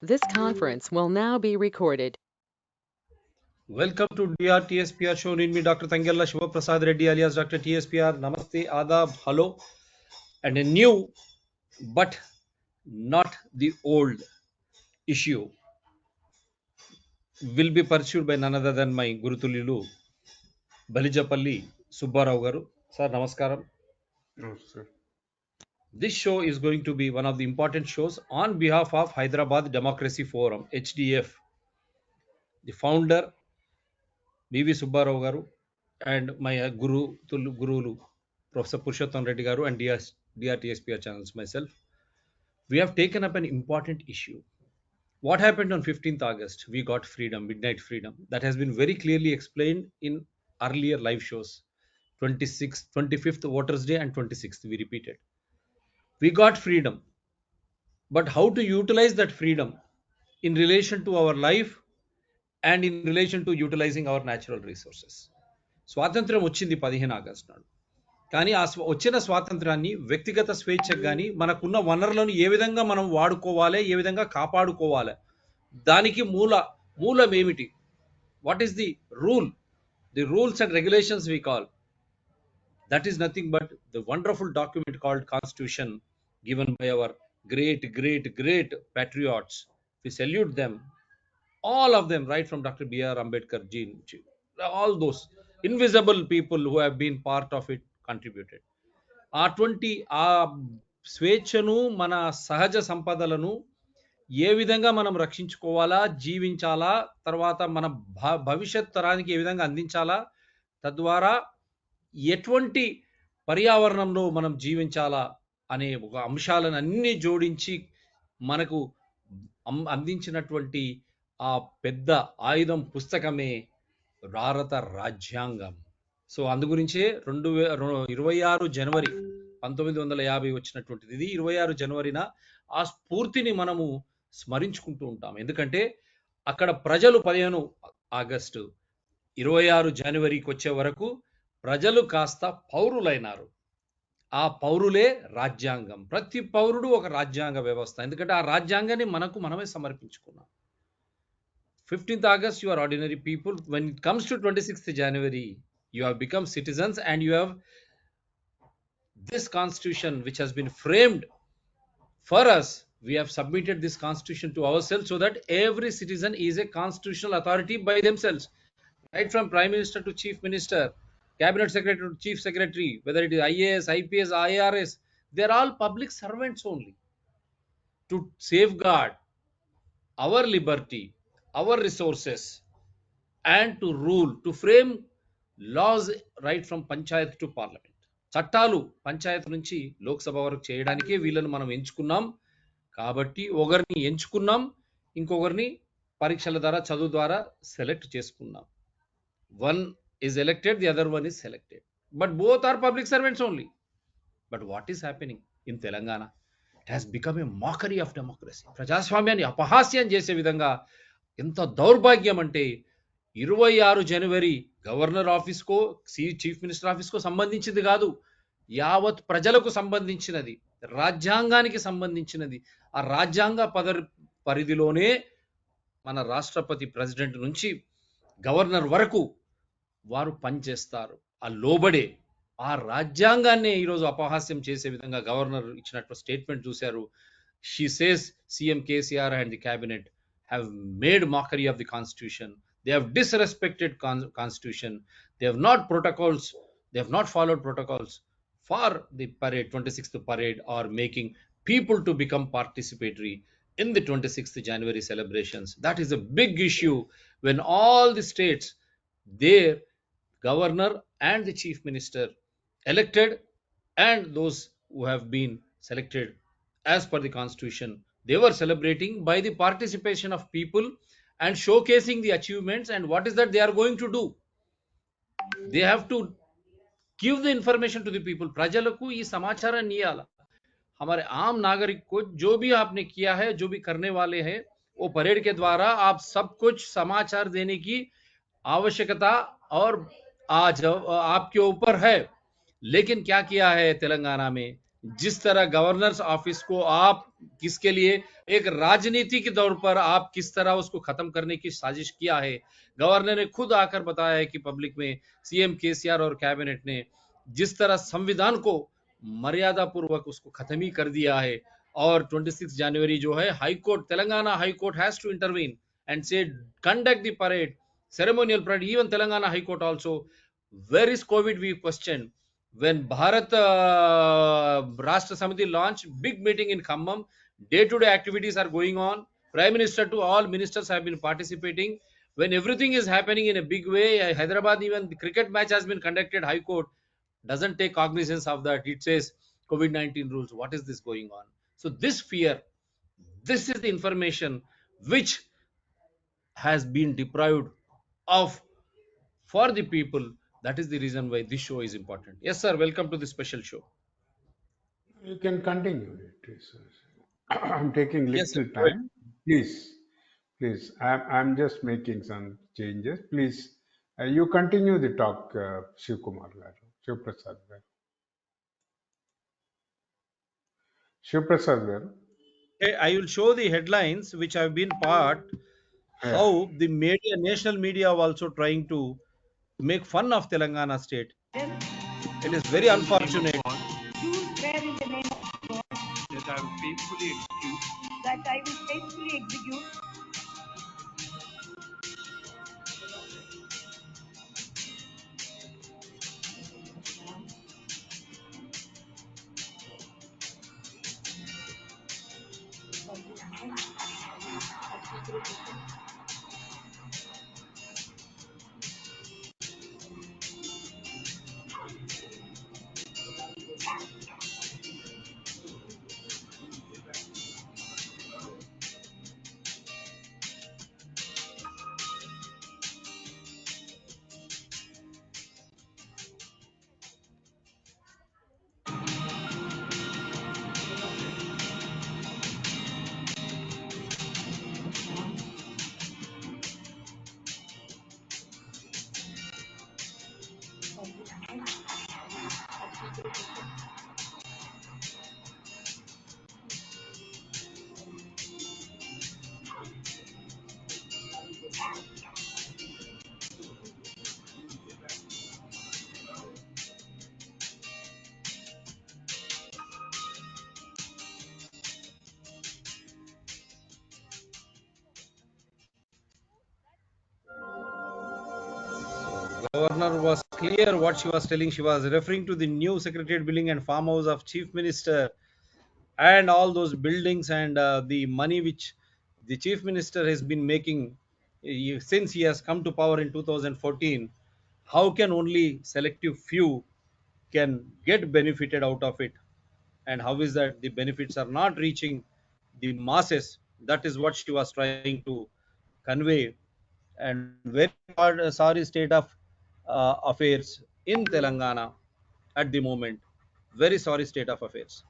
This conference will now be recorded. Welcome to DRTSPR show. Need me Dr. Tangella Shiva Prasad Reddy alias Dr. TSPR. Namaste, Adab, hello. And a new but not the old issue will be pursued by none other than my Gurutululu Balijepalli Subba Rao garu. Sir, namaskaram. Sir. This show is going to be one of the important shows on behalf of Hyderabad Democracy Forum, HDF. The founder, B.V. Subba Rao garu, and my Gurulu, Professor Purushottam Reddy garu, and DRTSPR channels, myself. We have taken up an important issue. What happened on 15th August? We got freedom, midnight freedom. That has been very clearly explained in earlier live shows. 26th, 25th Voters Day and 26th, we repeated. We got freedom. But how to utilize that freedom in relation to our life and in relation to utilizing our natural resources? స్వాతంత్రం వచ్చింది 15 August నాడు. కానీ ఆ వచ్చిన స్వాతంత్రాన్ని వ్యక్తిగత స్వేచ్ఛకు కానీ మనకున్న వనరులను ఏ విధంగా మనం వాడుకోవాలి, ఏ విధంగా కాపాడుకోవాలి, దానికి మూలం ఏమిటి? What is the rules and regulations we call? That is nothing but the wonderful document called constitution given by our great patriots. We salute them, all of them, right from Dr. B.R. Ambedkar ji, all those invisible people who have been part of it contributed. అటువంటి ఆ స్వేచ్ఛను, మన సహజ సంపదలను ఏ విధంగా మనం రక్షించుకోవాలా, జీవించాలా, తర్వాత మన భవిష్యత్ తరానికి ఏ విధంగా అందించాలా, తద్వారా ఎటువంటి పర్యావరణంలో మనం జీవించాలా అనే ఒక అంశాలను అన్ని జోడించి మనకు అందించినటువంటి ఆ పెద్ద ఆయుధం పుస్తకమే భారత రాజ్యాంగం. సో అందుగురించే 26 జనవరి 1950 వచ్చినటువంటిది. ఇది 26 జనవరిన ఆ స్ఫూర్తిని మనము స్మరించుకుంటూ ఉంటాం. ఎందుకంటే అక్కడ ప్రజలు 15 ఆగస్టు 26 జనవరికి వచ్చే వరకు ప్రజలు కాస్త పౌరులైనారు. ఆ పౌరులే రాజ్యాంగం. ప్రతి పౌరుడు ఒక రాజ్యాంగ వ్యవస్థ. ఎందుకంటే ఆ రాజ్యాంగాన్ని మనమే సమర్పించుకున్నాం. 15th August, you are ordinary people. When it comes to 26th January, you have become citizens and you have this constitution which has been framed for us. We have submitted this constitution to ourselves so that every citizen is a constitutional authority by themselves, right from Prime Minister to Chief Minister, Cabinet Secretary to Chief Secretary, whether it is IAS, IPS, IRS, they are all public servants only to safeguard our liberty, our resources, and to rule, to frame laws right from panchayat to parliament. చట్టాలు పంచాయత్ నుంచి లోక్సభ వరకు చేయడానికే వీళ్ళను మనం ఎంచుకున్నాం. కాబట్టి ఒకరిని ఎంచుకున్నాం, ఇంకొకరిని పరీక్షల ద్వారా, చదువు ద్వారా సెలెక్ట్ చేసుకున్నాం. One is elected, the other one is selected, but both are public servants only. But what is happening in Telangana? It has become a mockery of democracy. ప్రజాస్వామ్యాన్ని అపహాస్యం చేసే విధంగా ఎంత దౌర్భాగ్యం అంటే 26 జనవరి గవర్నర్ ఆఫీస్కో, చీఫ్ మినిస్టర్ ఆఫీస్కో సంబంధించింది కాదు, యావత్ ప్రజలకు సంబంధించినది, రాజ్యాంగానికి సంబంధించినది. ఆ రాజ్యాంగ పరిధిలోనే మన రాష్ట్రపతి, ప్రెసిడెంట్ నుంచి గవర్నర్ వరకు వారు పనిచేస్తారు. ఆ లోబడే ఆ రాజ్యాంగాన్ని ఈరోజు అపహాస్యం చేసే విధంగా గవర్నర్ ఇచ్చినట్టు స్టేట్మెంట్ చూశారు. She says CM KCR and the cabinet have made mockery of the constitution. They have disrespected constitution. They have not followed protocols for the parade, 26th parade, or making people to become participatory in the 26th January celebrations. That is a big issue when all the states, their governor and the chief minister elected, and those who have been selected as per the constitution, they were celebrating by the participation of people and showcasing the achievements. And what is that they are going to do? They have to give the information to the people. प्रजలకు ఈ సమాచారాన్ని ఇవ్వాలా. हमारे आम नागरिक को जो भी आपने किया है, जो भी करने वाले हैं, वो परेड के द्वारा आप सब कुछ समाचार देने की आवश्यकता और आज आपके ऊपर है. लेकिन क्या किया है तेलंगाना में? जिस तरह गवर्नर्स ऑफिस को आप किसके लिए एक राजनीति के तौर पर आप किस तरह उसको खत्म करने की साजिश किया है, गवर्नर ने खुद आकर बताया है कि पब्लिक में सीएम केसीआर और कैबिनेट ने जिस तरह संविधान को मर्यादा पूर्वक उसको खत्म ही कर दिया है। और 26 जनवरी जो है high court, Telangana high court has to intervene and said conduct the parade, ceremonial parade. Even Telangana High Court also, where is COVID, we question. When Bharat Rashtra Samiti launched big meeting in Khammam, day to day activities are going on, prime minister to all ministers have been participating. When everything is happening in a big way, Hyderabad, even the cricket match has been conducted, High Court doesn't take cognizance of that. It says COVID-19 rules. What is this going on? So this fear, this is the information which has been deprived of for the people. That is the reason why this show is important. Yes, sir. Welcome to the special show. You can continue it, sir. I'm taking Yes, sir. little Go ahead. time. Please. I'm just making some changes. Please, you continue the talk, Shiv Kumar garu, Shiv Prasad garu. Shiv Prasad garu. Okay, I will show the headlines which have been part, Yeah. how the media, national media, are also trying to make fun of Telangana state. It is very unfortunate. Do swear in the name of God that I will faithfully execute that I will faithfully execute Governor was clear what she was telling. She was referring to the new Secretariat building and farmhouse of Chief Minister and all those buildings and the money which the Chief Minister has been making since he has come to power in 2014. How can only selective few can get benefited out of it? And how is that the benefits are not reaching the masses? That is what she was trying to convey. And very sorry state of affairs in Telangana at the moment. Very sorry state of affairs.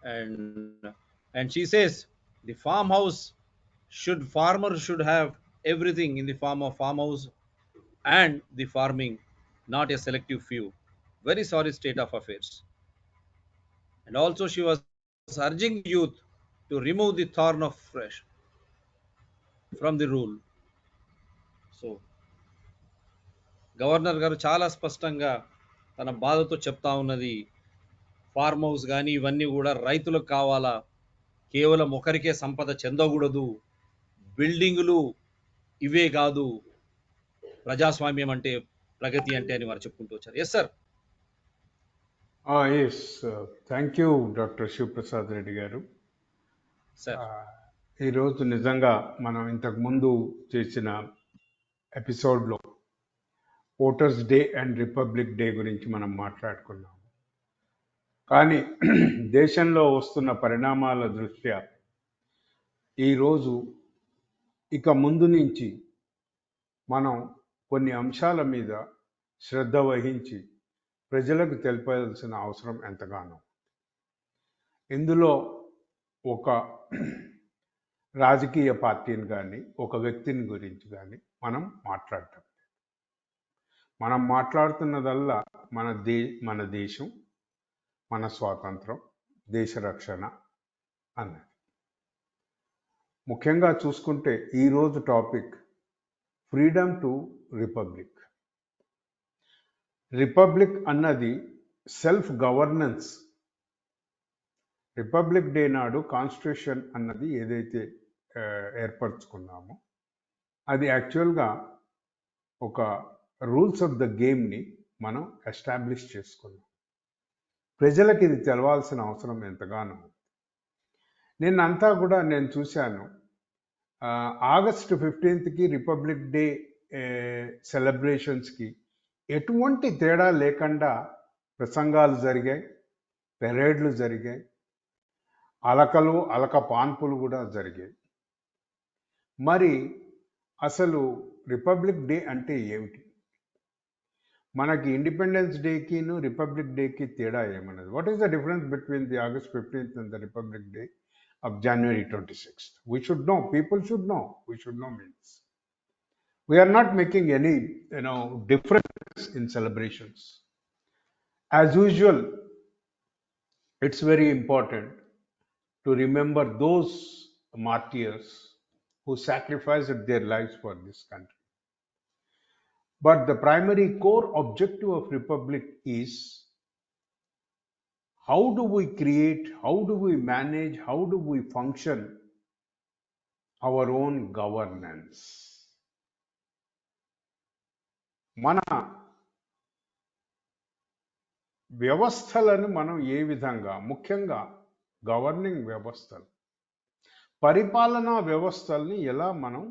And and she says the farmhouse should farmer should have everything in the form of farmhouse and the farming, not a selective few. Very sorry state of affairs. And also she was urging the youth to remove the thorn of flesh from the rule. So governor గారు చాలా స్పష్టంగా తన బాధతో చెప్తా ఉన్నది, farm house కానీ ఇవన్నీ కూడా రైతులకు కావాలా, కేవలం ఒకరికే సంపద చెందకూడదు, బిల్డింగులు ఇవే కాదు, ప్రజాస్వామ్యం అంటే ప్రగతి అంటే అని వారు చెప్పుకుంటూ వచ్చారు. Yes sir. Yes. Thank you, Dr. Shiv Prasad Reddy garu. Sir ఈరోజు నిజంగా మనం ఇంతకు ముందు చేసిన ఎపిసోడ్లో voters day and republic day గురించి మనం మాట్లాడుకున్నాం. కానీ దేశంలో వస్తున్న పరిణామాల దృష్ట్యా ఈరోజు ఇక ముందు నుంచి మనం కొన్ని అంశాల మీద శ్రద్ధ వహించి ప్రజలకు తెలిపాల్సిన అవసరం ఎంతగానో. ఇందులో ఒక రాజకీయ పార్టీని కానీ ఒక వ్యక్తిని గురించి కానీ మనం మాట్లాడటం. మనం మాట్లాడుతున్నదల్లా మన దేశం, మన స్వాతంత్రం, దేశ రక్షణ అన్నది. ముఖ్యంగా చూసుకుంటే ఈరోజు topic freedom to republic. Republic అన్నది సెల్ఫ్ గవర్నెన్స్. రిపబ్లిక్ డే నాడు కాన్స్టిట్యూషన్ అన్నది ఏదైతే ఏర్పరచుకున్నామో అది యాక్చువల్గా ఒక రూల్స్ ఆఫ్ ద గేమ్ని మనం ఎస్టాబ్లిష్ చేసుకున్నాం. ప్రజలకు ఇది తెలవాల్సిన అవసరం ఎంతగానో. నిన్నంతా కూడా నేను చూశాను, ఆగస్టు 15th రిపబ్లిక్ డే సెలబ్రేషన్స్కి ఎటువంటి తేడా లేకుండా ప్రసంగాలు జరిగాయి, పెరేడ్లు జరిగాయి, అలక పాన్పులు కూడా జరిగాయి. మరి అసలు రిపబ్లిక్ డే అంటే ఏమిటి? మనకి ఇండిపెండెన్స్ డేకిను రిపబ్లిక్ డేకి తేడా ఏమన్నది? What is the difference between the August 15th and the Republic Day of January 26th? We should know. People should know. We should know means we are not making any difference in celebrations. As usual, it's very important to remember those martyrs who sacrificed their lives for this country. But the primary core objective of Republic is how do we create, how do we manage, how do we function our own governance. మన వ్యవస్థలను మనం ఏ విధంగా, ముఖ్యంగా governing వ్యవస్థలు, పరిపాలనా వ్యవస్థల్ని ఎలా మనం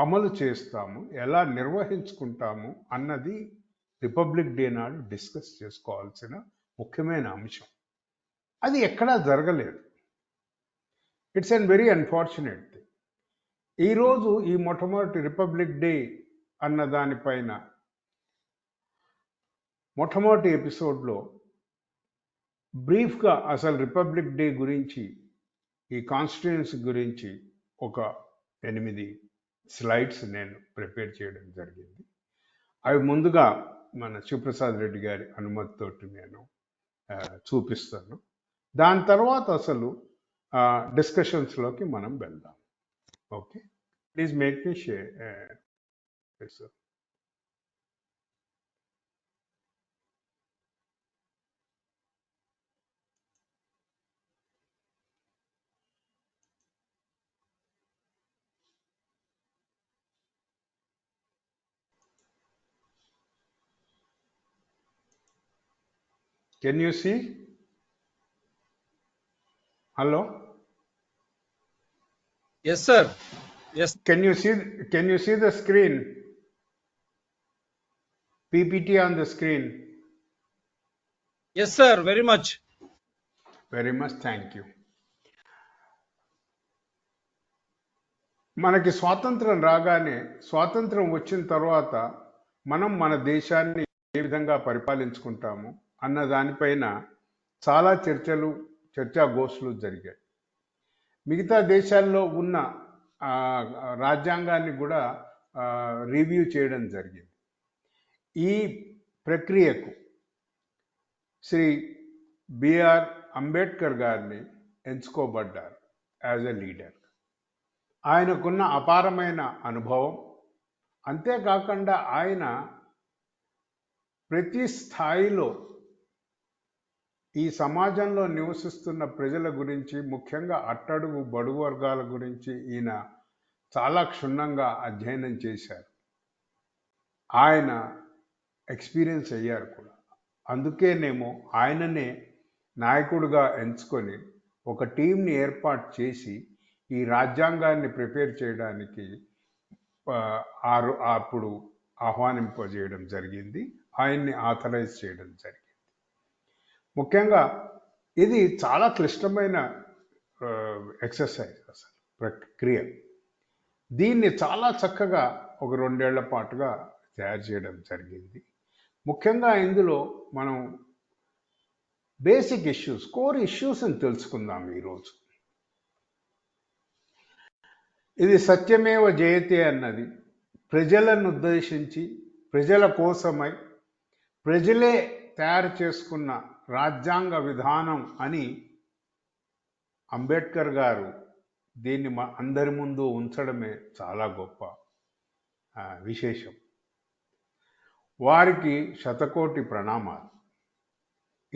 అమలు చేస్తాము, ఎలా నిర్వహించుకుంటాము అన్నది రిపబ్లిక్ డే నాడు డిస్కస్ చేసుకోవాల్సిన ముఖ్యమైన అంశం. అది ఎక్కడా జరగలేదు. It's an very unfortunate thing. ఈరోజు ఈ మొట్టమొదటి రిపబ్లిక్ డే అన్న దానిపైన మొట్టమొదటి ఎపిసోడ్లో బ్రీఫ్గా అసలు రిపబ్లిక్ డే గురించి, ఈ కాన్స్టిట్యూయన్సీ గురించి ఒక 8 స్లైడ్స్ నేను ప్రిపేర్ చేయడం జరిగింది. అవి ముందుగా మన శివప్రసాద్ రెడ్డి గారి అనుమతితోటి నేను చూపిస్తాను. దాని తర్వాత అసలు డిస్కషన్స్లోకి మనం వెళ్దాం. Okay, please make me share. Can you see? Hello? Yes, sir. Yes. Can you see the screen? PPT on the screen. Yes, sir. Very much. Very much. Thank you. మనకి స్వాతంత్రం రాగానే, స్వాతంత్రం వచ్చిన తర్వాత మనం మన దేశాన్ని ఏ విధంగా పరిపాలించుకుంటాము అన్న దానిపైన చాలా చర్చాగోష్ఠులు జరిగాయి. మిగతా దేశాల్లో ఉన్న రాజ్యాంగాన్ని కూడా రివ్యూ చేయడం జరిగింది. ఈ ప్రక్రియకు శ్రీ బిఆర్ అంబేద్కర్ గారిని ఎంచుకోబడ్డారు యాజ్ ఎ లీడర్. ఆయనకున్న అపారమైన అనుభవం, అంతేకాకుండా ఆయన ప్రతి స్థాయిలో ఈ సమాజంలో నివసిస్తున్న ప్రజల గురించి, ముఖ్యంగా అట్టడుగు బడుగు వర్గాల గురించి ఈయన చాలా క్షుణ్ణంగా అధ్యయనం చేశారు. ఆయన ఎక్స్పీరియన్స్ అయ్యారు కూడా. అందుకేనేమో ఆయననే నాయకుడిగా ఎంచుకొని ఒక టీంని ఏర్పాటు చేసి ఈ రాజ్యాంగాన్ని ప్రిపేర్ చేయడానికి అప్పుడు ఆహ్వానింపజేయడం జరిగింది. ఆయన్ని ఆథరైజ్ చేయడం జరిగింది. ముఖ్యంగా ఇది చాలా క్లిష్టమైన ఎక్సర్సైజ్, అసలు ప్రక్రియ. దీన్ని చాలా చక్కగా ఒక 2 ఏళ్ల పాటుగా తయారు చేయడం జరిగింది. ముఖ్యంగా ఇందులో మనం బేసిక్ ఇష్యూస్, కోర్ ఇష్యూస్ని తెలుసుకుందాం ఈరోజు. ఇది సత్యమేవ జయతే అన్నది ప్రజలను ఉద్దేశించి, ప్రజల కోసమై, ప్రజలే తయారు చేసుకున్న రాజ్యాంగ విధానం అని అంబేద్కర్ గారు దీన్ని అందరి ముందు ఉంచడమే చాలా గొప్ప విశేషం. వారికి శతకోటి ప్రణామాలు.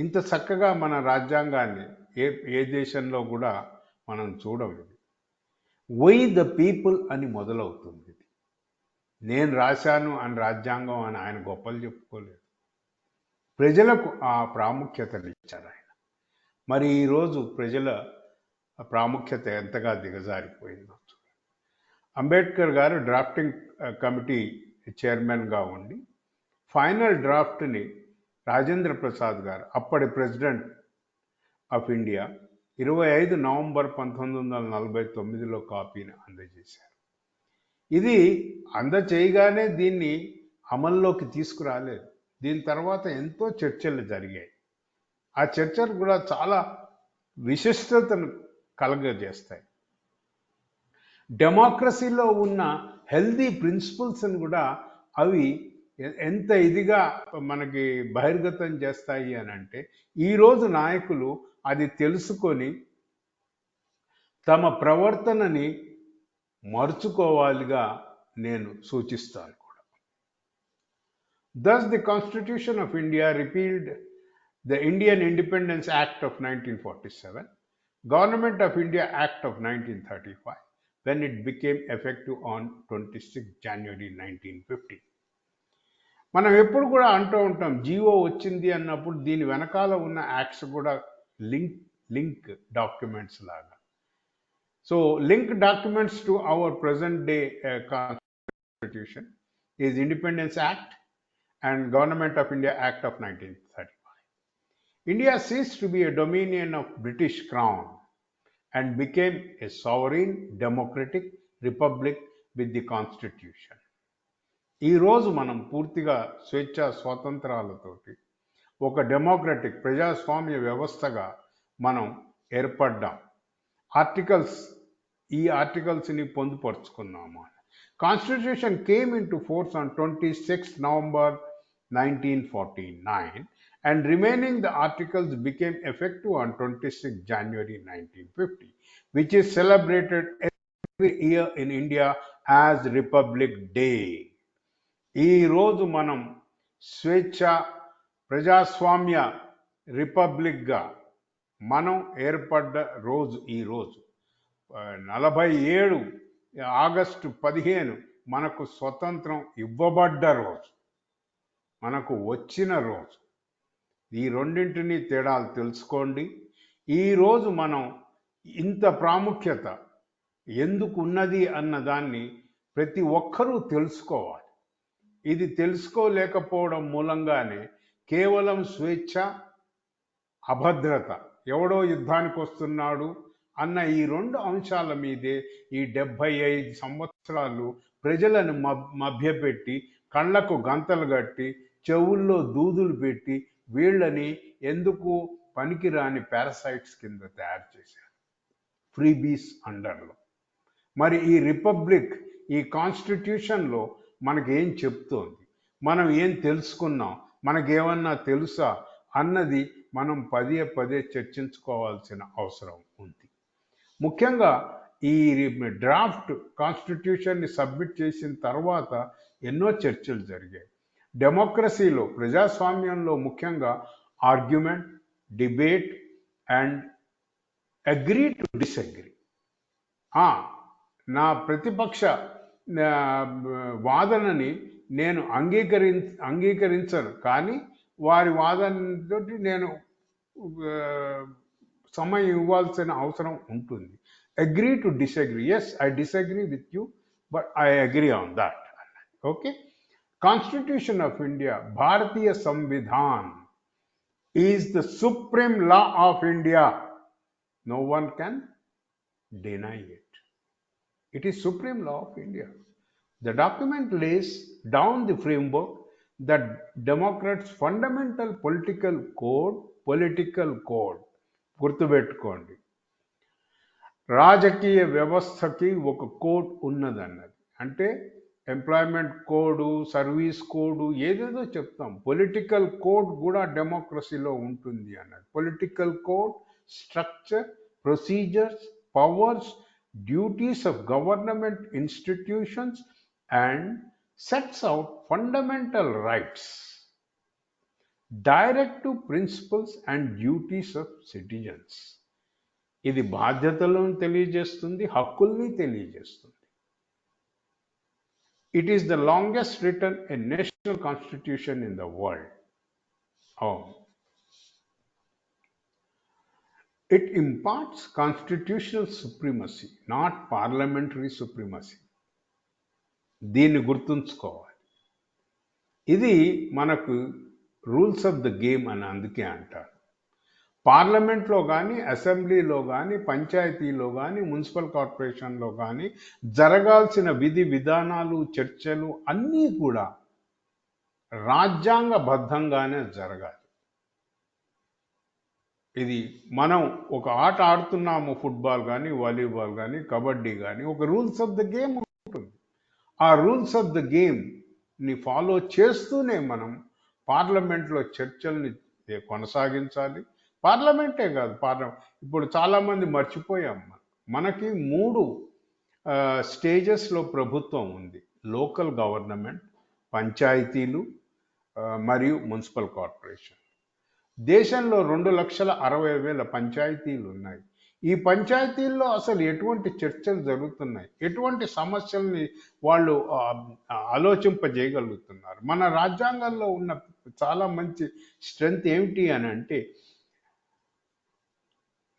ఇంత చక్కగా మన రాజ్యాంగాన్ని ఏ దేశంలో కూడా మనం చూడలేదు. వై ద పీపుల్ అని మొదలవుతుంది. నేను రాశాను అని రాజ్యాంగం అని ఆయన గొప్పలు చెప్పుకోలేదు. ప్రజలకు ఆ ప్రాముఖ్యతను ఇచ్చారు ఆయన. మరి ఈరోజు ప్రజల ప్రాముఖ్యత ఎంతగా దిగజారిపోయిందో. అంబేద్కర్ గారు డ్రాఫ్టింగ్ కమిటీ చైర్మన్గా ఉండి ఫైనల్ డ్రాఫ్ట్ని రాజేంద్ర ప్రసాద్ గారు, అప్పటి ప్రెసిడెంట్ ఆఫ్ ఇండియా, 25 నవంబర్ 1949లో కాపీని అందజేశారు. ఇది అందచేయగానే దీన్ని అమల్లోకి తీసుకురాలేదు. దీని తర్వాత ఎంతో చర్చలు జరిగాయి. ఆ చర్చలు కూడా చాలా విశిష్టతను కలగజేస్తాయి. డెమోక్రసీలో ఉన్న హెల్దీ ప్రిన్సిపల్స్ని కూడా అవి ఎంత ఇదిగా మనకి బహిర్గతం చేస్తాయి అని అంటే, ఈరోజు నాయకులు అది తెలుసుకొని తమ ప్రవర్తనని మార్చుకోవాలిగా నేను సూచిస్తాను కూడా. Thus, the Constitution of India repealed the Indian Independence Act of 1947, Government of India Act of 1935, when it became effective on 26 January 1950. మనం ఎప్పుడు కూడా అంటూ ఉంటాం, జీవో వచ్చింది అన్నప్పుడు దీని వెనకాల ఉన్న యాక్ట్స్ కూడా లింక్ డాక్యుమెంట్స్ లాగా. So link documents to our present day constitution is independence act and Government of India Act of 1935. India ceased to be a dominion of British Crown and became a sovereign democratic republic with the Constitution. ఈ రోజు మనం పూర్తిగా స్వేచ్ఛా స్వాతంత్రాలతోటి ఒక democratic ప్రజాస్వామ్య వ్యవస్థగా మనం ఏర్పడ్డాం. ఈ ఆర్టికల్స్ని పొందుపరుచుకున్నాము. Constitution came into force on 26 November 1949 and remaining the articles became effective on 26 January 1950, which is celebrated every year in India as Republic Day. ఈ రోజు మనం స్వేచ్ఛ ప్రజాస్వామ్య రిపబ్లిక్గా మనం ఏర్పడ్డ రోజు ఈ రోజు. 47 ఆగస్టు 15 మనకు స్వతంత్రం ఇవ్వబడ్డ రోజు, మనకు వచ్చిన రోజు. ఈ రెండింటినీ తేడాలు తెలుసుకోండి. ఈరోజు మనం ఇంత ప్రాముఖ్యత ఎందుకు ఉన్నది అన్నదాన్ని ప్రతి ఒక్కరూ తెలుసుకోవాలి. ఇది తెలుసుకోలేకపోవడం మూలంగానే కేవలం స్వేచ్ఛ, అభద్రత, ఎవడో యుద్ధానికి వస్తున్నాడు అన్న ఈ 2 అంశాల మీదే ఈ 75 సంవత్సరాలు ప్రజలను మభ్యపెట్టి, కళ్ళకు గంతలు కట్టి, చెవుల్లో దూదులు పెట్టి వీళ్ళని ఎందుకు పనికిరాని పారాసైట్స్ కింద తయారు చేశారు ఫ్రీబీస్ అండర్లో. మరి ఈ రిపబ్లిక్, ఈ కాన్స్టిట్యూషన్లో మనకి ఏం చెప్తోంది, మనం ఏం తెలుసుకున్నాం, మనకేమన్నా తెలుసా అన్నది మనం పదే పదే చర్చించుకోవాల్సిన అవసరం ఉంది. ముఖ్యంగా ఈ డ్రాఫ్ట్ కాన్స్టిట్యూషన్ని సబ్మిట్ చేసిన తర్వాత ఎన్నో చర్చలు జరిగాయి. డెమోక్రసీలో, ప్రజాస్వామ్యంలో ముఖ్యంగా argument, debate and agree to disagree. నా ప్రతిపక్ష వాదనని నేను అంగీకరించను, కానీ వారి వాదనతో నేను సమయం ఇవ్వాల్సిన అవసరం ఉంటుంది. Agree to disagree. Yes, I disagree with you, but I agree on that. Okay. Constitution of India, Bharatiya Samvidhan is the supreme law of India. No one can deny it. It is supreme law of India. The document lays down the framework that democrats' fundamental political code. గుర్తుపెట్టుకోండి, రాజకీయ వ్యవస్థకి ఒక code ఉన్నదన్నది. అంటే employment code, service code ఏదేదో చెప్తాం. Political code కూడా డెమోక్రసీలో ఉంటుంది అన్నది. Political code, structure, procedures, powers, duties of government institutions and sets out fundamental rights, directive principles and duties of citizens. ఇది బాధ్యతలను తెలియజేస్తుంది, హక్కుల్ని తెలియజేస్తుంది. It is the longest written a national constitution in the world. Oh. It imparts constitutional supremacy, not parliamentary supremacy. దీన్ని గుర్తుంచుకోవాలి. ఇది మనకు rules of the game అని అందుకే అంటారు. పార్లమెంట్లో కానీ, అసెంబ్లీలో కానీ, పంచాయతీలో కానీ, మున్సిపల్ కార్పొరేషన్లో కానీ జరగాల్సిన విధి విధానాలు, చర్చలు అన్నీ కూడా రాజ్యాంగబద్ధంగానే జరగాలి. ఇది మనం ఒక ఆట ఆడుతున్నాము, ఫుట్బాల్ కానీ, వాలీబాల్ కానీ, కబడ్డీ కానీ, ఒక రూల్స్ ఆఫ్ ద గేమ్ ఉంటుంది. ఆ రూల్స్ ఆఫ్ ద గేమ్ని ఫాలో చేస్తూనే మనం పార్లమెంట్లో చర్చల్ని కొనసాగించాలి. పార్లమెంటే కాదు, ఇప్పుడు చాలామంది మర్చిపోయాం. మనకి 3 స్టేజెస్లో ప్రభుత్వం ఉంది. లోకల్ గవర్నమెంట్, పంచాయతీలు మరియు మున్సిపల్ కార్పొరేషన్. దేశంలో 2,60,000 పంచాయతీలు ఉన్నాయి. ఈ పంచాయతీల్లో అసలు ఎటువంటి చర్చలు జరుగుతున్నాయి, ఎటువంటి సమస్యల్ని వాళ్ళు ఆలోచింపజేయగలుగుతున్నారు? మన రాజ్యాంగంలో ఉన్న చాలా మంచి స్ట్రెంగ్త్ ఏమిటి అని అంటే,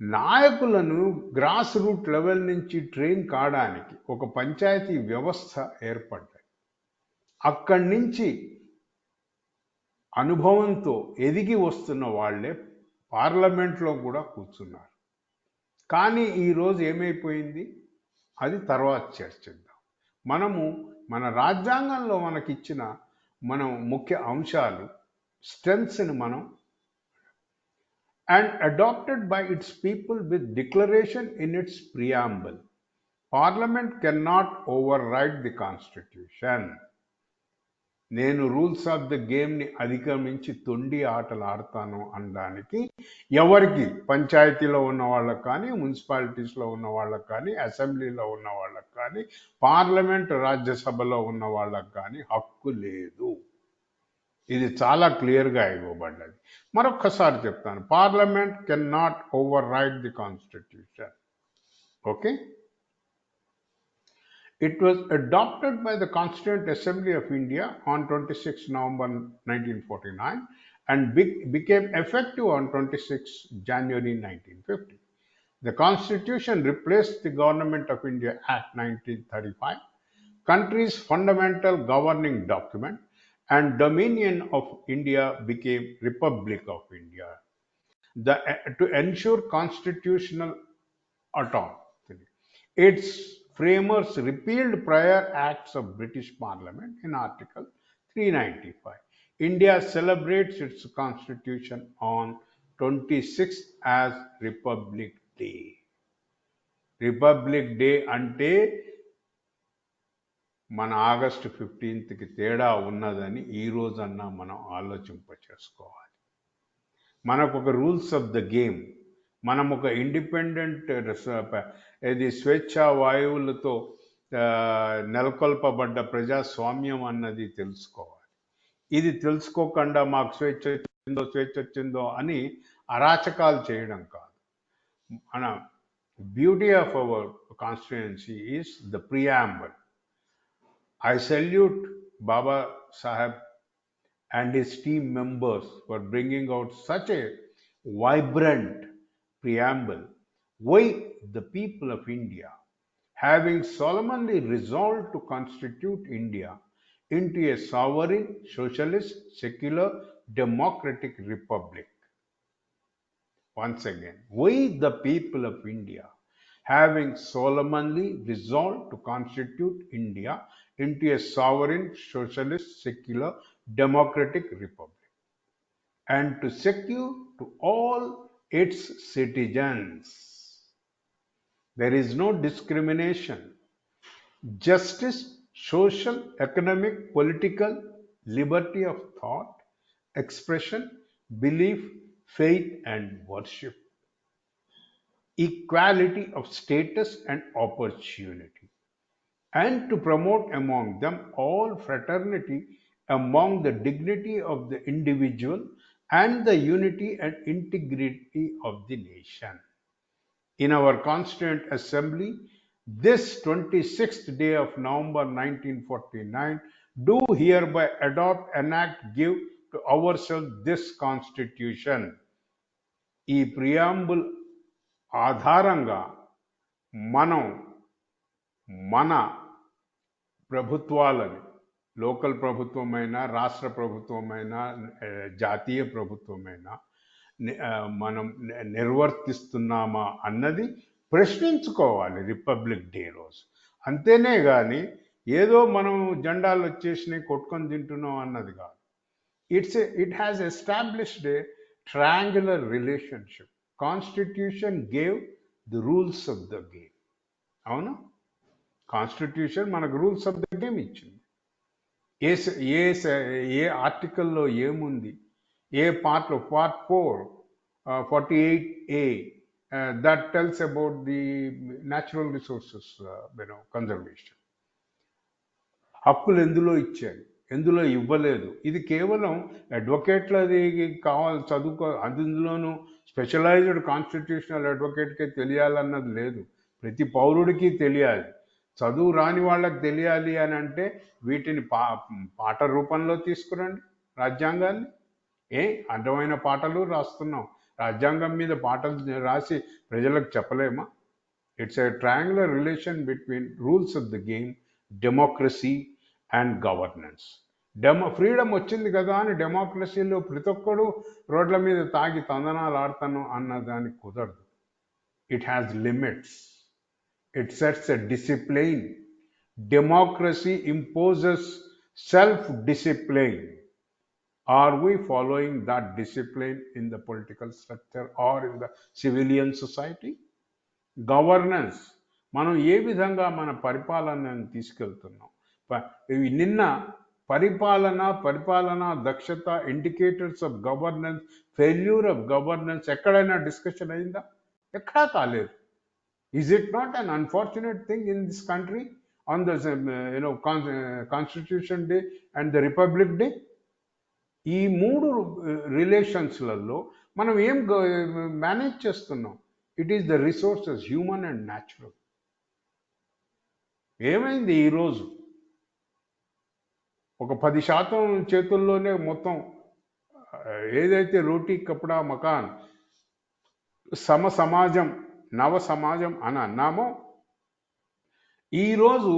నాయకులను గ్రాస్ రూట్ లెవెల్ నుంచి ట్రైన్ కావడానికి ఒక పంచాయతీ వ్యవస్థ ఏర్పడ్డాయి. అక్కడి నుంచి అనుభవంతో ఎదిగి వస్తున్న వాళ్ళే పార్లమెంట్లో కూడా కూర్చున్నారు. కానీ ఈరోజు ఏమైపోయింది, అది తర్వాత చర్చిద్దాం. మనము మన రాజ్యాంగంలో మనకిచ్చిన ముఖ్య అంశాలు, స్ట్రెంగ్త్స్ని మనం and adopted by its people with declaration in its preamble. Parliament cannot override the Constitution. నేను రూల్స్ ఆఫ్ ద గేమ్ని అధిగమించి తొండి ఆటలు ఆడతాను అనడానికి ఎవరికి, పంచాయతీలో ఉన్న వాళ్ళకి కానీ, మున్సిపాలిటీస్లో ఉన్న వాళ్ళకి కానీ, అసెంబ్లీలో ఉన్న వాళ్ళకి కానీ, పార్లమెంట్ రాజ్యసభలో ఉన్న వాళ్ళకి కానీ హక్కు లేదు. ఇది చాలా క్లియర్గా ఇవ్వబడ్డది. మరొక్కసారి చెప్తాను, parliament can not override the constitution. Okay, it was adopted by the constituent assembly of India on 26 November 1949 and became effective on 26 January 1950. The Constitution replaced the Government of India Act 1935, country's fundamental governing document, and Dominion of India became Republic of India. To ensure constitutional autonomy, its framers repealed prior acts of British Parliament in Article 395. India celebrates its constitution on 26th as Republic Day. Republic Day ante మన August 15th తేడా ఉన్నదని ఈ రోజన్నా మనం ఆలోచింపచేసుకోవాలి. మనకు ఒక rules of the game, మనం ఒక ఇండిపెండెంట్ స్వేచ్ఛా వాయువులతో నెలకొల్పబడ్డ ప్రజాస్వామ్యం అన్నది తెలుసుకోవాలి. ఇది తెలుసుకోకుండా మాకు స్వేచ్ఛ వచ్చిందో అని అరాచకాలు చేయడం కాదు. మన beauty of our constituency is the preamble. I salute Baba Saheb and his team members for bringing out such a vibrant preamble. Why the people of India, having solemnly resolved to constitute India into a sovereign, socialist, secular, democratic republic. Once again, we the people of India, having solemnly resolved to constitute India into a sovereign, socialist, secular, democratic republic, and to secure to all its citizens. There is no discrimination, justice, social, economic, political, liberty of thought, expression, belief, faith, and worship, equality of status and opportunity, and to promote among them all fraternity among the dignity of the individual and the unity and integrity of the nation. In our Constituent Assembly, this 26th day of November 1949, do hereby adopt, enact, give to ourselves this Constitution. ఈ preamble ఆధారంగా మనం మన ప్రభుత్వాలని, local ప్రభుత్వమైనా, రాష్ట్ర ప్రభుత్వమైనా, జాతీయ ప్రభుత్వమైనా మనం నిర్వర్తిస్తున్నామా అన్నది ప్రశ్నించుకోవాలి రిపబ్లిక్ డే రోజు. అంతేనే కానీ ఏదో మనం జెండాలు వచ్చేసినాయి కొట్టుకొని తింటున్నాం అన్నది కాదు. It has established A triangular relationship. Constitution gave the rules of the game. అవునా? కాన్స్టిట్యూషన్ మనకు రూల్స్ ఆఫ్ ద గేమ్ ఇచ్చింది. ఏ ఆర్టికల్లో ఏముంది, ఏ పార్ట్లో, part 4 48A that tells about the natural resources conservation. హక్కులు ఎందులో ఇచ్చారు, ఎందులో ఇవ్వలేదు. ఇది కేవలం అడ్వకేట్లది కావాలి చదువుకో, అందులోనూ స్పెషలైజ్డ్ కాన్స్టిట్యూషనల్ అడ్వకేట్కే తెలియాలన్నది లేదు, ప్రతి పౌరుడికి తెలియాలి. చదువు రాని వాళ్ళకి తెలియాలి అని అంటే వీటిని పాట రూపంలో తీసుకురండి రాజ్యాంగాన్ని. అడ్డమైన పాటలు రాస్తున్నాం, రాజ్యాంగం మీద పాటలు రాసి ప్రజలకు చెప్పలేమా? It's a triangular relation between rules of the game, democracy and governance. Freedom వచ్చింది కదా అని డెమోక్రసీలో ప్రతి ఒక్కడు రోడ్ల మీద తాగి తందనాలు ఆడతాను అన్నదానికి కుదరదు. It has limits. It sets a discipline. Democracy imposes self-discipline. Are we following that discipline in the political structure or in the civilian society? Governance. మనం ఏ విధంగా మన పరిపాలనను తీసుకెళ్తున్నాం? నిన్న పరిపాలన దక్షత, indicators of governance, failure of governance ఎక్కడైనా discussion అయిందా? ఎక్కడా కాలేదు. Is it not an unfortunate thing in this country on the Constitution Day and the Republic Day? ఈ మూడు రిలేషన్స్లలో మనం ఏం మేనేజ్ చేస్తున్నాం? It is the resources, human and natural. ఏమైంది ఈరోజు? ఒక 10% చేతుల్లోనే మొత్తం ఏదైతే రోటీ కపడా మకాన్ సమాజం, నవ సమాజం అని అన్నామో, ఈరోజు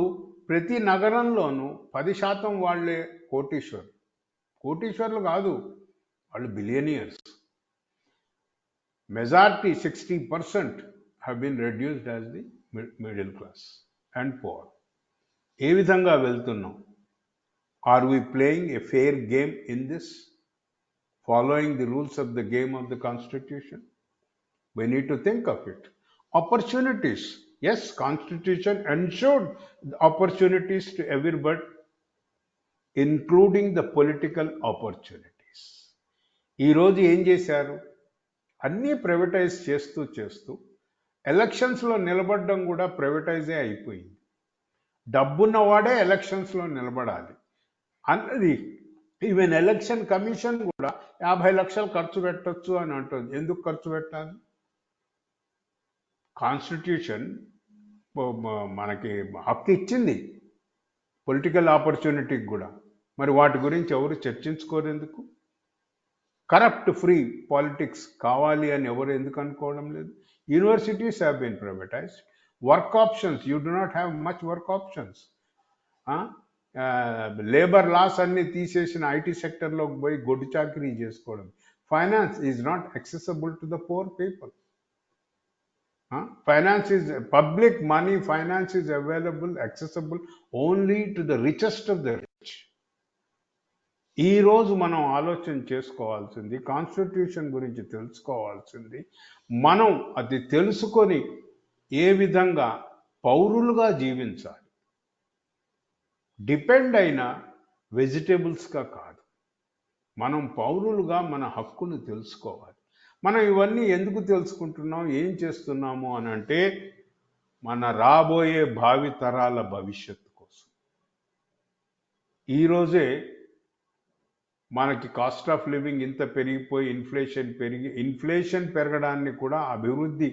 ప్రతి నగరంలోనూ 10% వాళ్ళే కోటీశ్వర్లు కాదు, వాళ్ళు billionaires. Majority 60% have been reduced as the middle class and poor. ఏ విధంగా వెళ్తున్నాం? Are we playing a fair game in this, following the rules of the game of the constitution? We need to think of it. Opportunities. Yes, Constitution ensured opportunities to everybody, including the political opportunities. ఈ రోజు ఏం చేశారు? అన్నీ privatise చేస్తూ ఎలక్షన్స్లో నిలబడడం కూడా ప్రైవేటైజే అయిపోయింది. డబ్బున్నవాడే ఎలక్షన్స్లో నిలబడాలి అన్నది. ఈవెన్ ఎలక్షన్ కమిషన్ కూడా 50 లక్షలు ఖర్చు పెట్టచ్చు అని అంటుంది. ఎందుకు ఖర్చు పెట్టాలి? కాన్స్టిట్యూషన్ మనకి హక్కు ఇచ్చింది పొలిటికల్ ఆపర్చునిటీకి కూడా. మరి వాటి గురించి ఎవరు చర్చించుకోరు ఎందుకు? కరప్ట్ ఫ్రీ పాలిటిక్స్ కావాలి అని ఎవరు ఎందుకు అనుకోవడం లేదు? Universities have been privatised. Work options, you do not have much work options. Labour laws అన్ని తీసేసిన ఐటీ సెక్టర్లోకి పోయి గొడ్డు చాకరీ చేసుకోవడం. Finance is not accessible to the poor people. Finance is public money, finance is available, accessible only to the richest of the rich. ఈ రోజు మనం ఆలోచన చేసుకోవాల్సింది, కాన్స్టిట్యూషన్ గురించి తెలుసుకోవాల్సింది, మనం అది తెలుసుకొని ఏ విధంగా పౌరులుగా జీవించాలి. డిపెండ్ అయిన వెజిటేబుల్స్గా కాదు. మనం పౌరులుగా మన హక్కును తెలుసుకోవాలి. మనం ఇవన్నీ ఎందుకు తెలుసుకుంటున్నాం, ఏం చేస్తున్నాము అని అంటే మన రాబోయే భావి తరాల భవిష్యత్తు కోసం. ఈరోజే మనకి కాస్ట్ ఆఫ్ లివింగ్ ఇంత పెరిగిపోయి ఇన్ఫ్లేషన్ పెరగడాన్ని కూడా అభివృద్ధి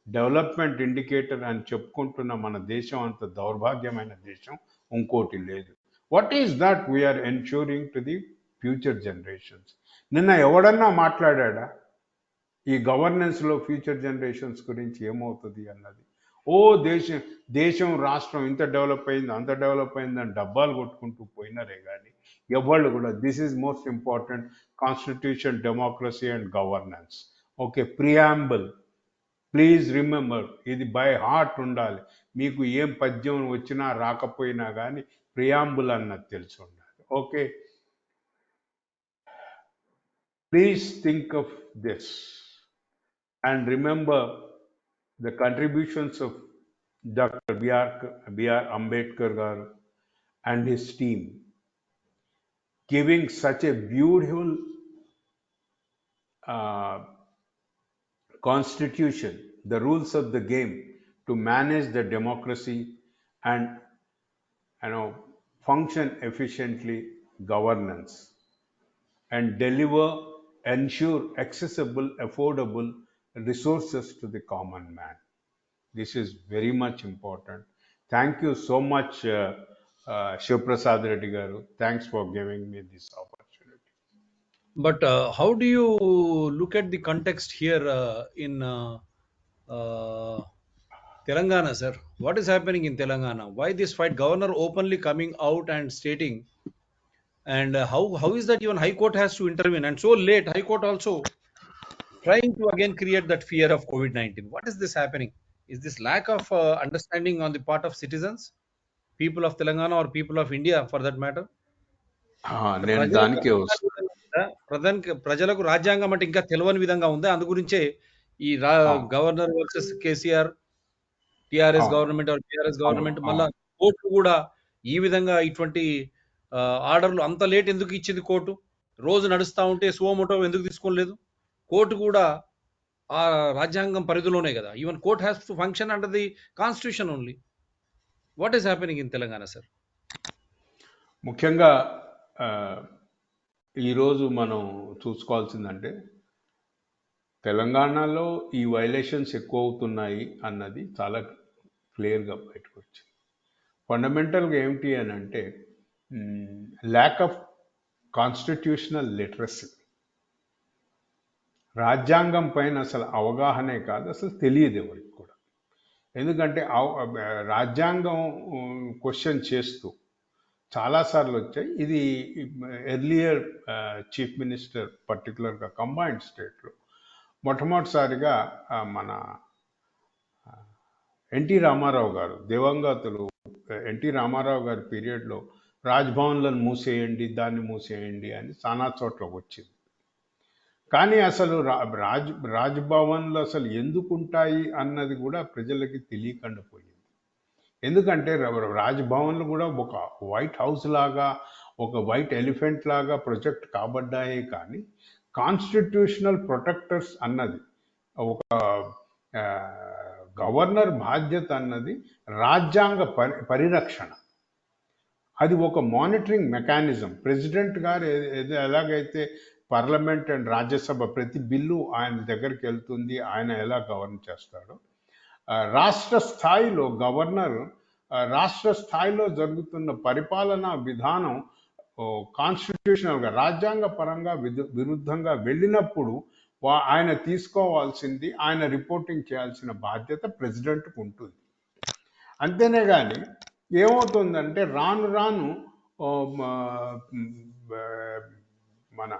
డెవలప్మెంట్ ఇండికేటర్ అని చెప్పుకుంటున్న మన దేశం అంత దౌర్భాగ్యమైన దేశం ఇంకోటి లేదు. What is that we are ensuring to the future generations? నిన్న ఎవడన్నా మాట్లాడా ఈ గవర్నెన్స్లో ఫ్యూచర్ జనరేషన్స్ గురించి ఏమవుతుంది అన్నది? ఓ దేశం రాష్ట్రం ఇంత డెవలప్ అయింది అంత డెవలప్ అయిందని డబ్బాలు కొట్టుకుంటూ పోయినారే కానీ ఎవళ్ళు కూడా this is most important, constitution, democracy and governance. Okay, preamble, please remember, ఇది బై హార్ట్ ఉండాలి. మీకు ఏం పద్యం వచ్చినా రాకపోయినా కానీ ప్రియాంబుల్ అన్నది తెలిసి ఉండాలి. Okay, please think of this and remember the contributions of Dr. B.R. Ambedkar garu and his team, giving such a beautiful constitution, the rules of the game to manage the democracy and function efficiently governance and ensure accessible, affordable resources to the common man. This is very much important. Thank you so much, Shivprasad Reddy garu. Thanks for giving me this opportunity. But how do you look at the context here in Telangana, sir? What is happening in Telangana? Why this fight? Governor openly coming out and stating, and how is that even High Court has to intervene, and so late High Court also trying to again create that fear of COVID-19. What is this happening? Is this lack of understanding on the part of citizens, people of Telangana or people of India for that matter? నేను దానికే ప్రజలకు రాజ్యాంగం అంటే ఇంకా తెలియని విధంగా ఉంది. అందు గురించే ఈ governor versus KCR, TRS government are TRS government, మళ్ళా కోర్టు కూడా ఈ విధంగా ఇటువంటి ఆర్డర్లు అంత లేట్ ఎందుకు ఇచ్చింది కోర్టు? రోజు నడుస్తూ ఉంటే సువోమోటో ఎందుకు తీసుకోలేదు? కోర్టు కూడా ఆ రాజ్యాంగం పరిధిలోనే కదా. Even court has to function under the constitution only. What is happening in Telangana, sir? ముఖ్యంగా ఈరోజు మనం చూసుకోవాల్సిందంటే తెలంగాణలో ఈ వైలేషన్స్ ఎక్కువ అవుతున్నాయి అన్నది చాలా క్లియర్గా బయటకు వచ్చింది. ఫండమెంటల్గా ఏమిటి అని అంటే ల్యాక్ ఆఫ్ కాన్స్టిట్యూషనల్ లిటరసీ. రాజ్యాంగం పైన అసలు అవగాహనే కాదు, అసలు తెలియదు ఎవరికి కూడా. ఎందుకంటే రాజ్యాంగం క్వశ్చన్ చేస్తూ చాలాసార్లు వచ్చాయి. ఇది ఎర్లియర్ చీఫ్ మినిస్టర్ పర్టికులర్గా కంబైన్డ్ స్టేట్లో మొట్టమొదటిసారిగా మన ఎన్టీ రామారావు గారు, దివంగతులు ఎన్టీ రామారావు గారి పీరియడ్లో రాజ్భవన్లను మూసేయండి, దాన్ని మూసేయండి అని చాలా చోట్ల వచ్చింది. కానీ అసలు రాజ్భవన్లు అసలు ఎందుకు ఉంటాయి అన్నది కూడా ప్రజలకి తెలియకుండా పోయింది. ఎందుకంటే రాజ్భవన్లు కూడా ఒక వైట్ హౌస్ లాగా, ఒక వైట్ ఎలిఫెంట్ లాగా ప్రొజెక్ట్ కాబడ్డాయి. కానీ కాన్స్టిట్యూషనల్ ప్రొటెక్టర్స్ అన్నది, ఒక గవర్నర్ బాధ్యత అన్నది రాజ్యాంగ పరిరక్షణ. అది ఒక మానిటరింగ్ మెకానిజం. ప్రెసిడెంట్ గారు ఎలాగైతే పార్లమెంట్ అండ్ రాజ్యసభ ప్రతి బిల్లు ఆయన దగ్గరికి వెళ్తుంది, ఆయన ఎలా గవర్న్ చేస్తాడో, రాష్ట్ర స్థాయిలో గవర్నర్ రాష్ట్ర స్థాయిలో జరుగుతున్న పరిపాలనా విధానం కాన్స్టిట్యూషనల్గా రాజ్యాంగ పరంగా విరుద్ధంగా వెళ్ళినప్పుడు ఆయన తీసుకోవాల్సింది, ఆయన రిపోర్టింగ్ చేయాల్సిన బాధ్యత ప్రెసిడెంట్కు ఉంటుంది. అంతేనే కానీ ఏమవుతుందంటే రాను రాను మన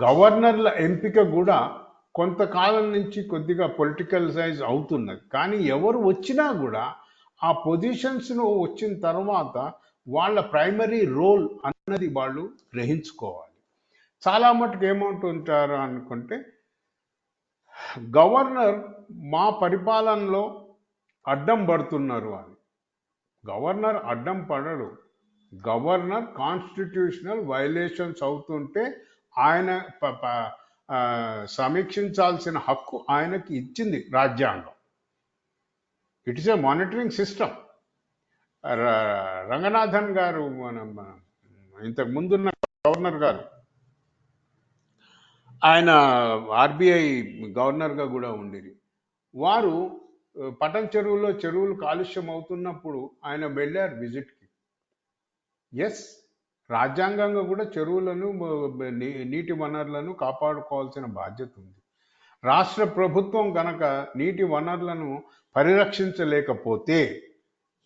గవర్నర్ల ఎంపిక కూడా కొంతకాలం నుంచి కొద్దిగా పొలిటికల్ సైజ్ అవుతున్నది. కానీ ఎవరు వచ్చినా కూడా ఆ పొజిషన్స్ను వచ్చిన తర్వాత వాళ్ళ ప్రైమరీ రోల్ అన్నది వాళ్ళు గ్రహించుకోవాలి. చాలా మటుకు ఏమంటుంటారు అనుకుంటే, గవర్నర్ మా పరిపాలనలో అడ్డం పడుతున్నారు అని. గవర్నర్ అడ్డం పడడు. గవర్నర్ కాన్స్టిట్యూషనల్ వైలేషన్స్ అవుతుంటే ఆయన సమీక్షించాల్సిన హక్కు ఆయనకి ఇచ్చింది రాజ్యాంగం. It is a monitoring system. Ranganathan గారు మన ఇంతకు ముందున్న గవర్నర్ గారు, ఆయన ఆర్బీఐ గవర్నర్గా కూడా ఉండేది. వారు పటం చెరువులు కాలుష్యం అవుతున్నప్పుడు ఆయన వెళ్ళారు విజిట్కి. ఎస్, రాజ్యాంగంగా కూడా చెరువులను నీటి వనరులను కాపాడుకోవాల్సిన బాధ్యత ఉంది. రాష్ట్ర ప్రభుత్వం గనక నీటి వనరులను పరిరక్షించలేకపోతే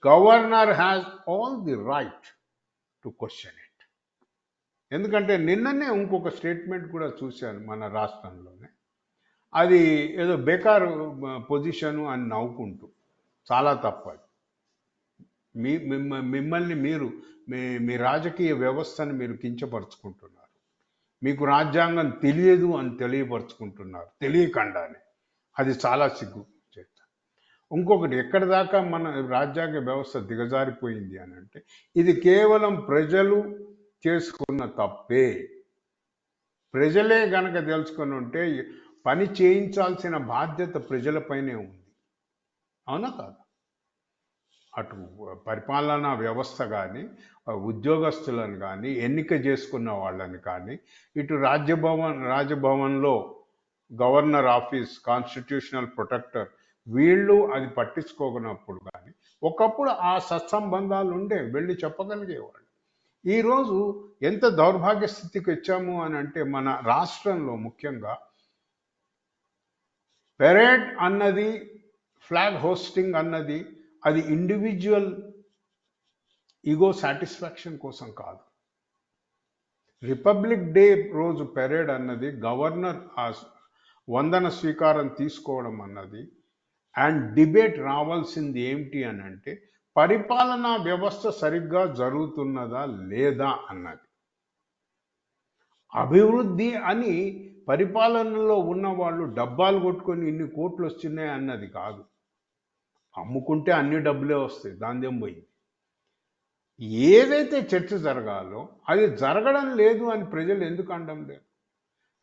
governor has all the right to question it. ఎందుకంటే నిన్ననే ఇంకొక స్టేట్మెంట్ కూడా చూశాను మన రాష్ట్రంలోనే. అది ఏదో బేకారు పొజిషను అని నవ్వుకుంటూ, చాలా తప్పది. మిమ్మల్ని మీరు మీ రాజకీయ వ్యవస్థను మీరు కించపరుచుకుంటున్నారు. మీకు రాజ్యాంగం తెలియదు అని తెలియపరుచుకుంటున్నారు తెలియకుండానే. అది చాలా సిగ్గు చేత. ఇంకొకటి, ఎక్కడి దాకా మన రాజ్యాంగ వ్యవస్థ దిగజారిపోయింది అని అంటే, ఇది కేవలం ప్రజలు చేసుకున్న తప్పే. ప్రజలే గనక తెలుసుకొని ఉంటే పని చేయించాల్సిన బాధ్యత ప్రజలపైనే ఉంది. అవునా కాదు? అటు పరిపాలనా వ్యవస్థ కానీ, ఉద్యోగస్తులను కానీ, ఎన్నిక చేసుకున్న వాళ్ళని కానీ, ఇటు రాజభవన్లో గవర్నర్ ఆఫీస్, కాన్స్టిట్యూషనల్ ప్రొటెక్టర్, వీళ్ళు అది పట్టించుకోకున్నప్పుడు కానీ ఒకప్పుడు ఆ సత్సంబంధాలు ఉండే, వెళ్ళి చెప్పగలిగేవాళ్ళు. ఈరోజు ఎంత దౌర్భాగ్య స్థితికి వచ్చాము అని అంటే, మన రాష్ట్రంలో ముఖ్యంగా పెరేడ్ అన్నది, ఫ్లాగ్ హోస్టింగ్ అన్నది, అది ఇండివిజువల్ ఈగో సాటిస్ఫాక్షన్ కోసం కాదు. రిపబ్లిక్ డే రోజు పెరేడ్ అన్నది, గవర్నర్ వందన స్వీకారం తీసుకోవడం అన్నది, అండ్ డిబేట్ రావాల్సింది ఏమిటి అని అంటే, పరిపాలనా వ్యవస్థ సరిగ్గా జరుగుతున్నదా లేదా అన్నది. అభివృద్ధి అని పరిపాలనలో ఉన్న వాళ్ళు డబ్బాలు కొట్టుకొని ఇన్ని కోట్లు వస్తున్నాయి అన్నది కాదు. అమ్ముకుంటే అన్ని డబ్బులే వస్తాయి, దానిదేం పోయింది. ఏదైతే చర్చ జరగాలో అది జరగడం లేదు అని ప్రజలు ఎందుకు అనడం లేదు?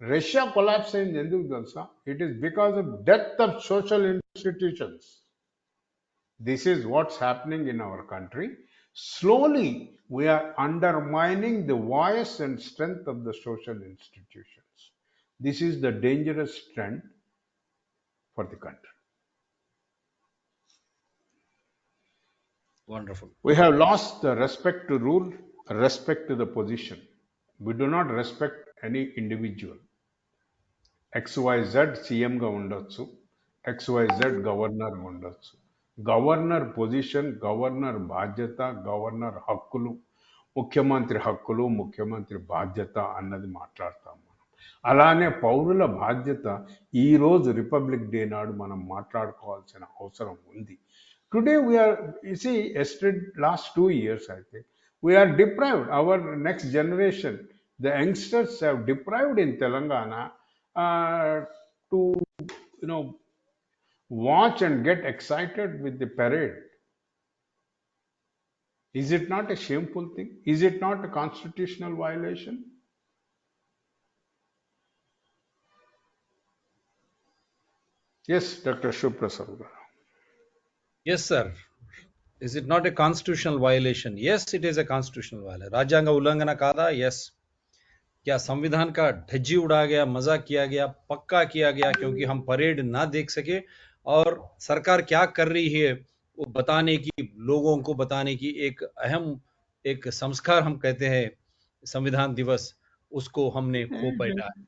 రష్యా కొలాప్స్ అయింది ఎందుకు తెలుసా? It is because of death of social institutions. This is what's happening in our country. Slowly, we are undermining the voice and strength of the social institutions. This is the dangerous trend for the country. Wonderful. We have lost the respect to rule, respect to the position. We do not respect any individual. XYZ CM గా ఉండొచ్చు, XYZ governor ఉండొచ్చు. Governor position, governor బాధ్యత, governor హక్కులు, ముఖ్యమంత్రి హక్కులు, ముఖ్యమంత్రి బాధ్యత అన్నది మాట్లాడతాం మనం. అలానే పౌరుల బాధ్యత ఈరోజు రిపబ్లిక్ డే నాడు మనం మాట్లాడుకోవాల్సిన అవసరం ఉంది. Today we are last 2 years I think we are deprived. Our next generation, the youngsters have deprived in Telangana to watch and get excited with the parade. Is it not a shameful thing? Is it not a constitutional violation? Yes, Dr. Shuprasad. Yes, sir. Is it not a constitutional violation? Yes, it is a constitutional violation. राज्यांग उल्लंघन कादा? Yes. क्या संविधान का धज्जी उड़ा गया, मजाक किया गया, पक्का किया गया क्योंकि हम परेड ना देख सके, और सरकार क्या कर रही है वो बताने की, लोगों को बताने की एक अहम एक संस्कार हम कहते हैं संविधान दिवस, उसको हमने खो बैठा है।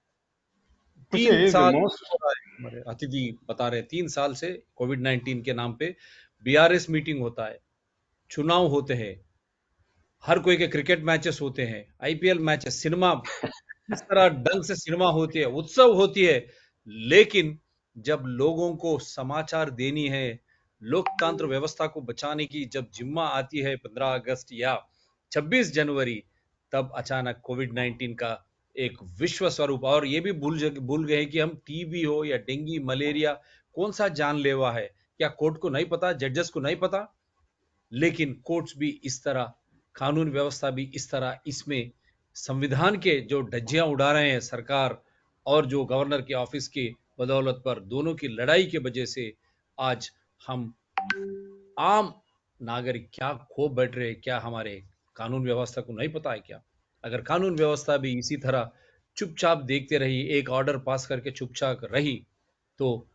3 साल हमारे अतिथि बता रहे, 3 साल से कोविड-19 के नाम पे बीआरएस मीटिंग होता है, चुनाव होते हैं, हर कोई के क्रिकेट मैचेस होते हैं, आईपीएल मैचेस, सिनेमा, इस तरह ढंग से सिनेमा होती है, उत्सव होती है, लेकिन जब लोगों को समाचार देनी है, लोकतंत्र व्यवस्था को बचाने की जब जिम्मा आती है 15 अगस्त या 26 जनवरी, तब अचानक कोविड-19 का एक विश्व स्वरूप, और ये भी भूल गए कि हम टीबी हो या डेंगू, मलेरिया कौन सा जानलेवा है, क्या कोर्ट को नहीं पता, जजेस को नहीं पता? लेकिन कोर्ट्स भी इस तरह, कानून व्यवस्था भी इस तरह, इसमें संविधान के जो धज्जियां उड़ा रहे हैं सरकार और जो गवर्नर के ऑफिस की बदौलत पर, दोनों की लड़ाई के वजह से आज हम आम नागरिक क्या खो बैठ रहे हैं। क्या हमारे कानून व्यवस्था को नहीं पता है क्या? अगर कानून व्यवस्था भी इसी तरह चुपचाप देखते रही, एक ऑर्डर पास करके चुपचाप रही, तो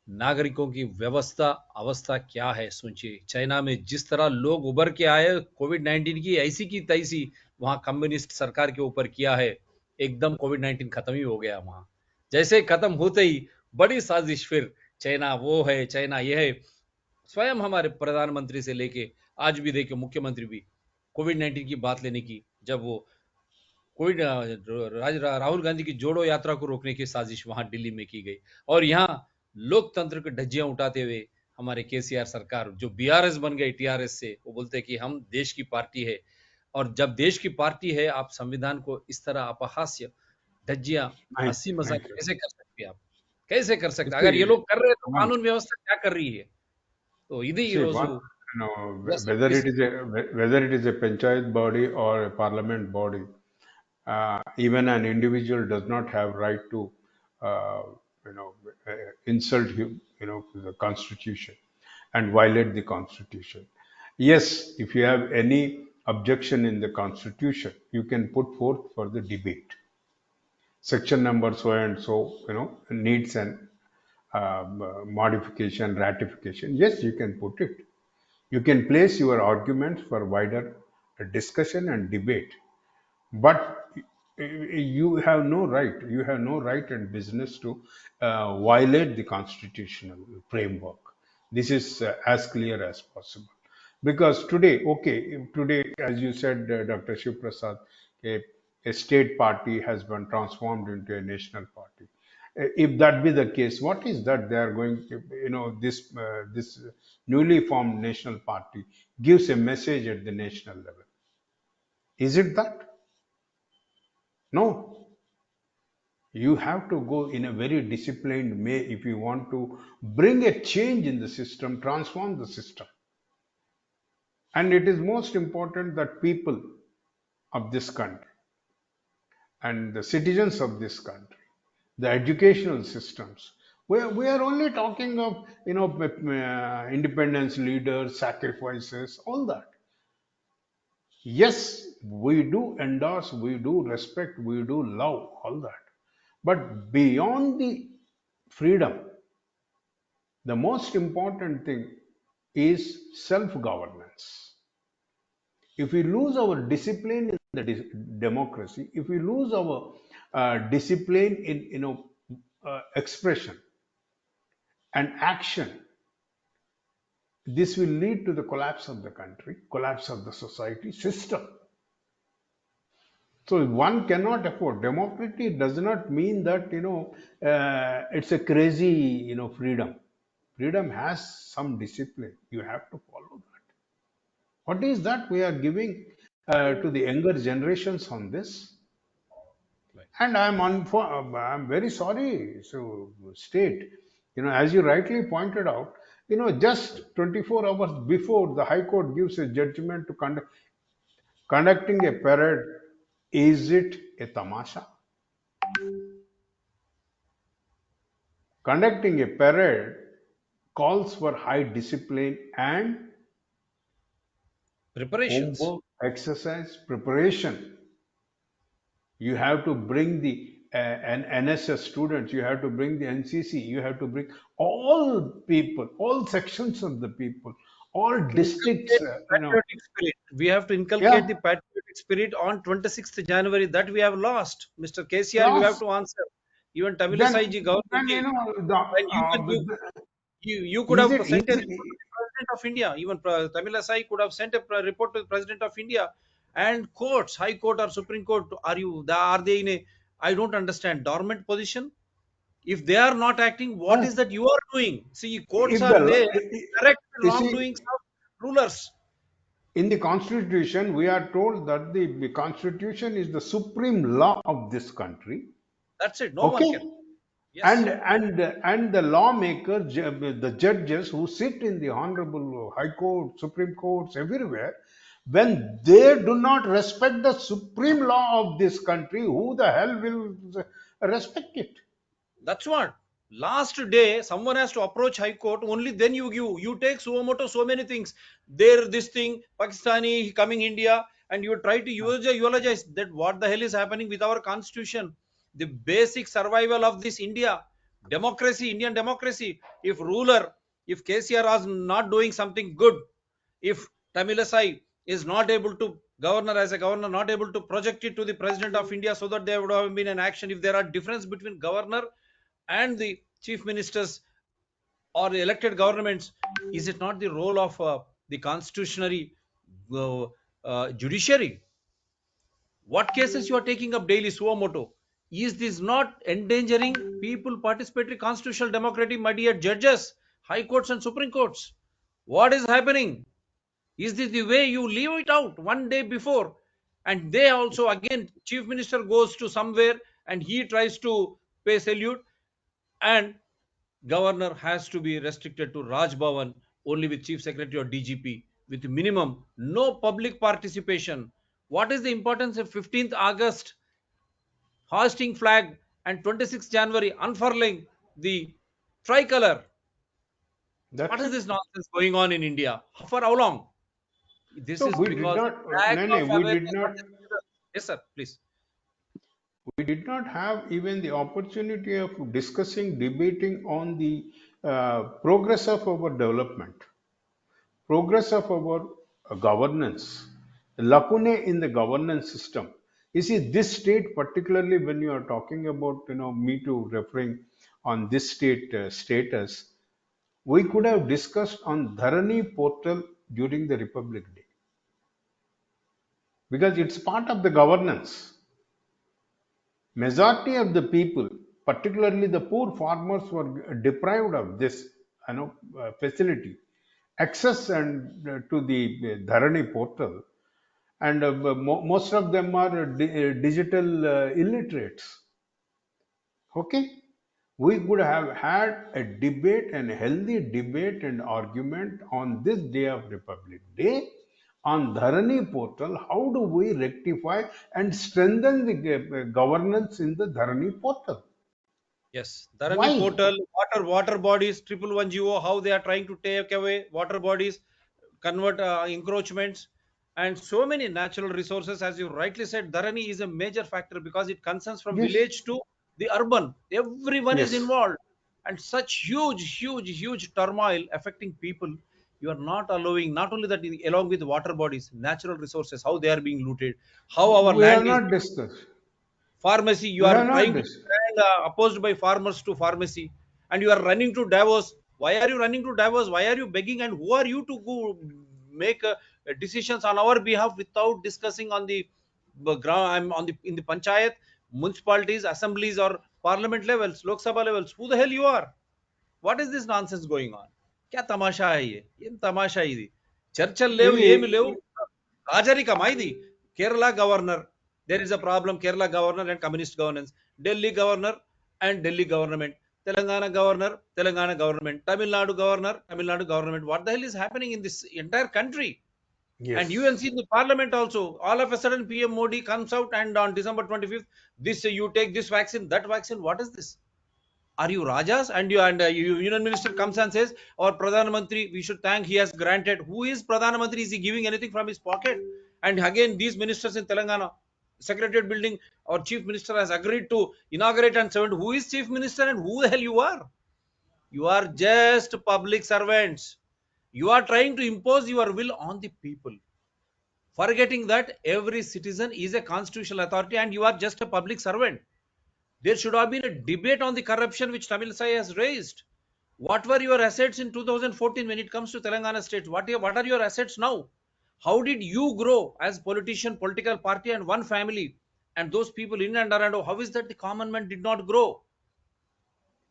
नागरिकों की व्यवस्था अवस्था क्या है सोचिए। चाइना में जिस तरह लोग उभर के आए, कोविड 19 की ऐसी की तैसी वहां कम्युनिस्ट सरकार के ऊपर किया है, एकदम कोविड 19 खत्म ही हो गया वहां। जैसे खत्म होते ही बड़ी साजिश, फिर चाइना वो है, चाइना ये है। स्वयं हमारे प्रधानमंत्री से लेके आज भी देखिए मुख्यमंत्री भी कोविड 19 की बात लेने की, जब वो कोविड राहुल गांधी की जोड़ो यात्रा को रोकने की साजिश वहां दिल्ली में की गई, और यहाँ लोकतंत्र की धज्जियां उठाते हुए हमारे केसीआर सरकार जो बीआरएस बन गई टीआरएस से, वो बोलते हैं कि हम देश की पार्टी है। और जब देश की पार्टी है, आप संविधान को इस तरह अपहास्य धज्जियां Thank हंसी you. मजाक Thank you. कैसे कर सकते हैं आप? कैसे कर You सकते हैं? अगर ये see, लोग कर रहे हैं तो one, कानून व्यवस्था क्या कर रही है? तो ఇది ఈ రోజు whether it is a panchayat body or a parliament body, even an individual does not have right to, uh, insult the constitution and violate the constitution. Yes, if you have any objection in the constitution, you can put forth for the debate. Section number so and so, needs an modification, ratification. Yes, you can put it. You can place your arguments for wider discussion and debate. But you have no right. You have no right and business to violate the constitutional framework. This is as clear as possible. Because today, as you said, Dr. Shiv Prasad, a state party has been transformed into a national party. If that be the case, what is that they are going to, this newly formed national party gives a message at the national level. Is it that? No. You have to go in a very disciplined way if you want to bring a change in the system, transform the system. And it is most important that people of this country and the citizens of this country, the educational systems, we are only talking of, independence leaders, sacrifices, all that. Yes, we do endorse, we do respect, we do love all that. But beyond the freedom, the most important thing is self governance. If we lose our discipline in the democracy, if we lose our discipline in expression and action, this will lead to the collapse of the country, collapse of the society system. So one cannot afford democracy. Does not mean that it's a crazy freedom. Freedom has some discipline. You have to follow that. What is that we are giving to the younger generations on this? Right. And I'm very sorry to state, as you rightly pointed out, just 24 hours before the High Court gives a judgment to conducting a parade, is it a tamasha? Conducting a parade calls for high discipline and preparations. homework, exercise, preparation. You have to bring the NSS students, you have to bring the NCC, you have to bring all people, all sections of the people, all districts. Patriotic spirit. We have to inculcate Yeah. the patriotic spirit on 26th January that we have lost. Mr. KCR, you have to answer. Even Tamilisai ji government, and you could is have it sent a easy? report to the President of India. Even Tamilisai could have sent a report to the President of India. And courts, High Court or Supreme Court, are they in a, I don't understand, dormant position? If they are not acting, what is that you are doing? See, courts If are the there to correct the you see, wrongdoings of rulers. in the constitution, we are told that the constitution is the supreme law of this country. That's it. No one Okay, can. Yes. And the lawmakers, the judges who sit in the honorable high court, supreme courts, everywhere, when they do not respect the supreme law of this country, who the hell will respect it? That's what. Last day, someone has to approach High Court. Only then you give. You take Suomoto so many things. There, this thing, Pakistani coming India, and you try to eulogize that what the hell is happening with our constitution, the basic survival of this India, democracy, Indian democracy. If KCR was not doing something good, if Tamilisai is not able to governor as a governor, not able to project it to the president of India so that there would have been an action. If there are difference between governor and the chief ministers or the elected governments, is it not the role of the constitutionary uh, judiciary? What cases you are taking up daily, suo moto? Is this not endangering people participatory constitutional democracy, my dear judges, high courts and supreme courts? What is happening? Is this the way you leave it out one day before? And they also, again, chief minister goes to somewhere and he tries to pay salute, and governor has to be restricted to Raj Bhavan only with chief secretary or DGP with minimum no public participation. What is the importance of 15th August hoisting flag and 26th January unfurling the tricolor? What That's is it. this nonsense going on in India? For how long? This So is we did because not, lack no, of no, we did awareness. not, Yes, sir, please. we did not have even the opportunity of discussing, debating on the progress of our development, progress of our governance, lacunae in the governance system. You see, this state, particularly when you are talking about, me too referring on this state status, we could have discussed on Dharani portal during the Republic Day because it's part of the governance. Majority of the people, particularly the poor farmers, were deprived of this, facility, access and to the Dharani portal, and most of them are digital illiterates. Okay, we could have had a debate and a healthy debate and argument on this day of Republic Day on Dharani portal. How do we rectify and strengthen the governance in the Dharani portal? Yes, Dharani Why? portal, water bodies, 111 GO, how they are trying to take away water bodies, convert encroachments, and so many natural resources. As you rightly said, Dharani is a major factor because it concerns from Yes. village to the urban. Everyone is Yes. involved, and such huge turmoil affecting people. You are not allowing not only that, along with water bodies, natural resources, how they are being looted, how our We have land is not discussed. pharmacy. You We are have not trying to discussed. stand opposed by farmers to pharmacy, and you are running to Davos. Why are you running to Davos? Why are you begging? And who are you to go make decisions on our behalf without discussing on the ground? I'm on the in the panchayat, municipalities, assemblies, or parliament levels, Lok Sabha levels. Who the hell you are? What is this nonsense going on? क्या तमाशा है ये ఏం తమాషా ఇది చర్చలు లేవు ఏమి లేవు See, రాజరికమా ఇది Kerala governor there is a problem Kerala governor and communist governance Delhi governor and Delhi government Telangana government Tamil Nadu governor Tamil Nadu government what the hell is happening in this entire country and yes. UNC in the parliament also all of a sudden PM Modi comes out and on December 25th this you take this vaccine that vaccine what is this are you rajas and union minister comes and says our pradhan mantri we should thank he has granted who is pradhan mantri is he giving anything from his pocket and again these ministers in Telangana secretariat building our chief minister has agreed to inaugurate and servant who is chief minister and who the hell you are just public servants you are trying to impose your will on the people forgetting that every citizen is a constitutional authority and you are just a public servant there should have been a debate on the corruption which Tamil Sai has raised. What were your assets in 2014 when it comes to Telangana state? What are your assets now? How did you grow as politician, political party and one family? And those people in and around, how is that the common man did not grow?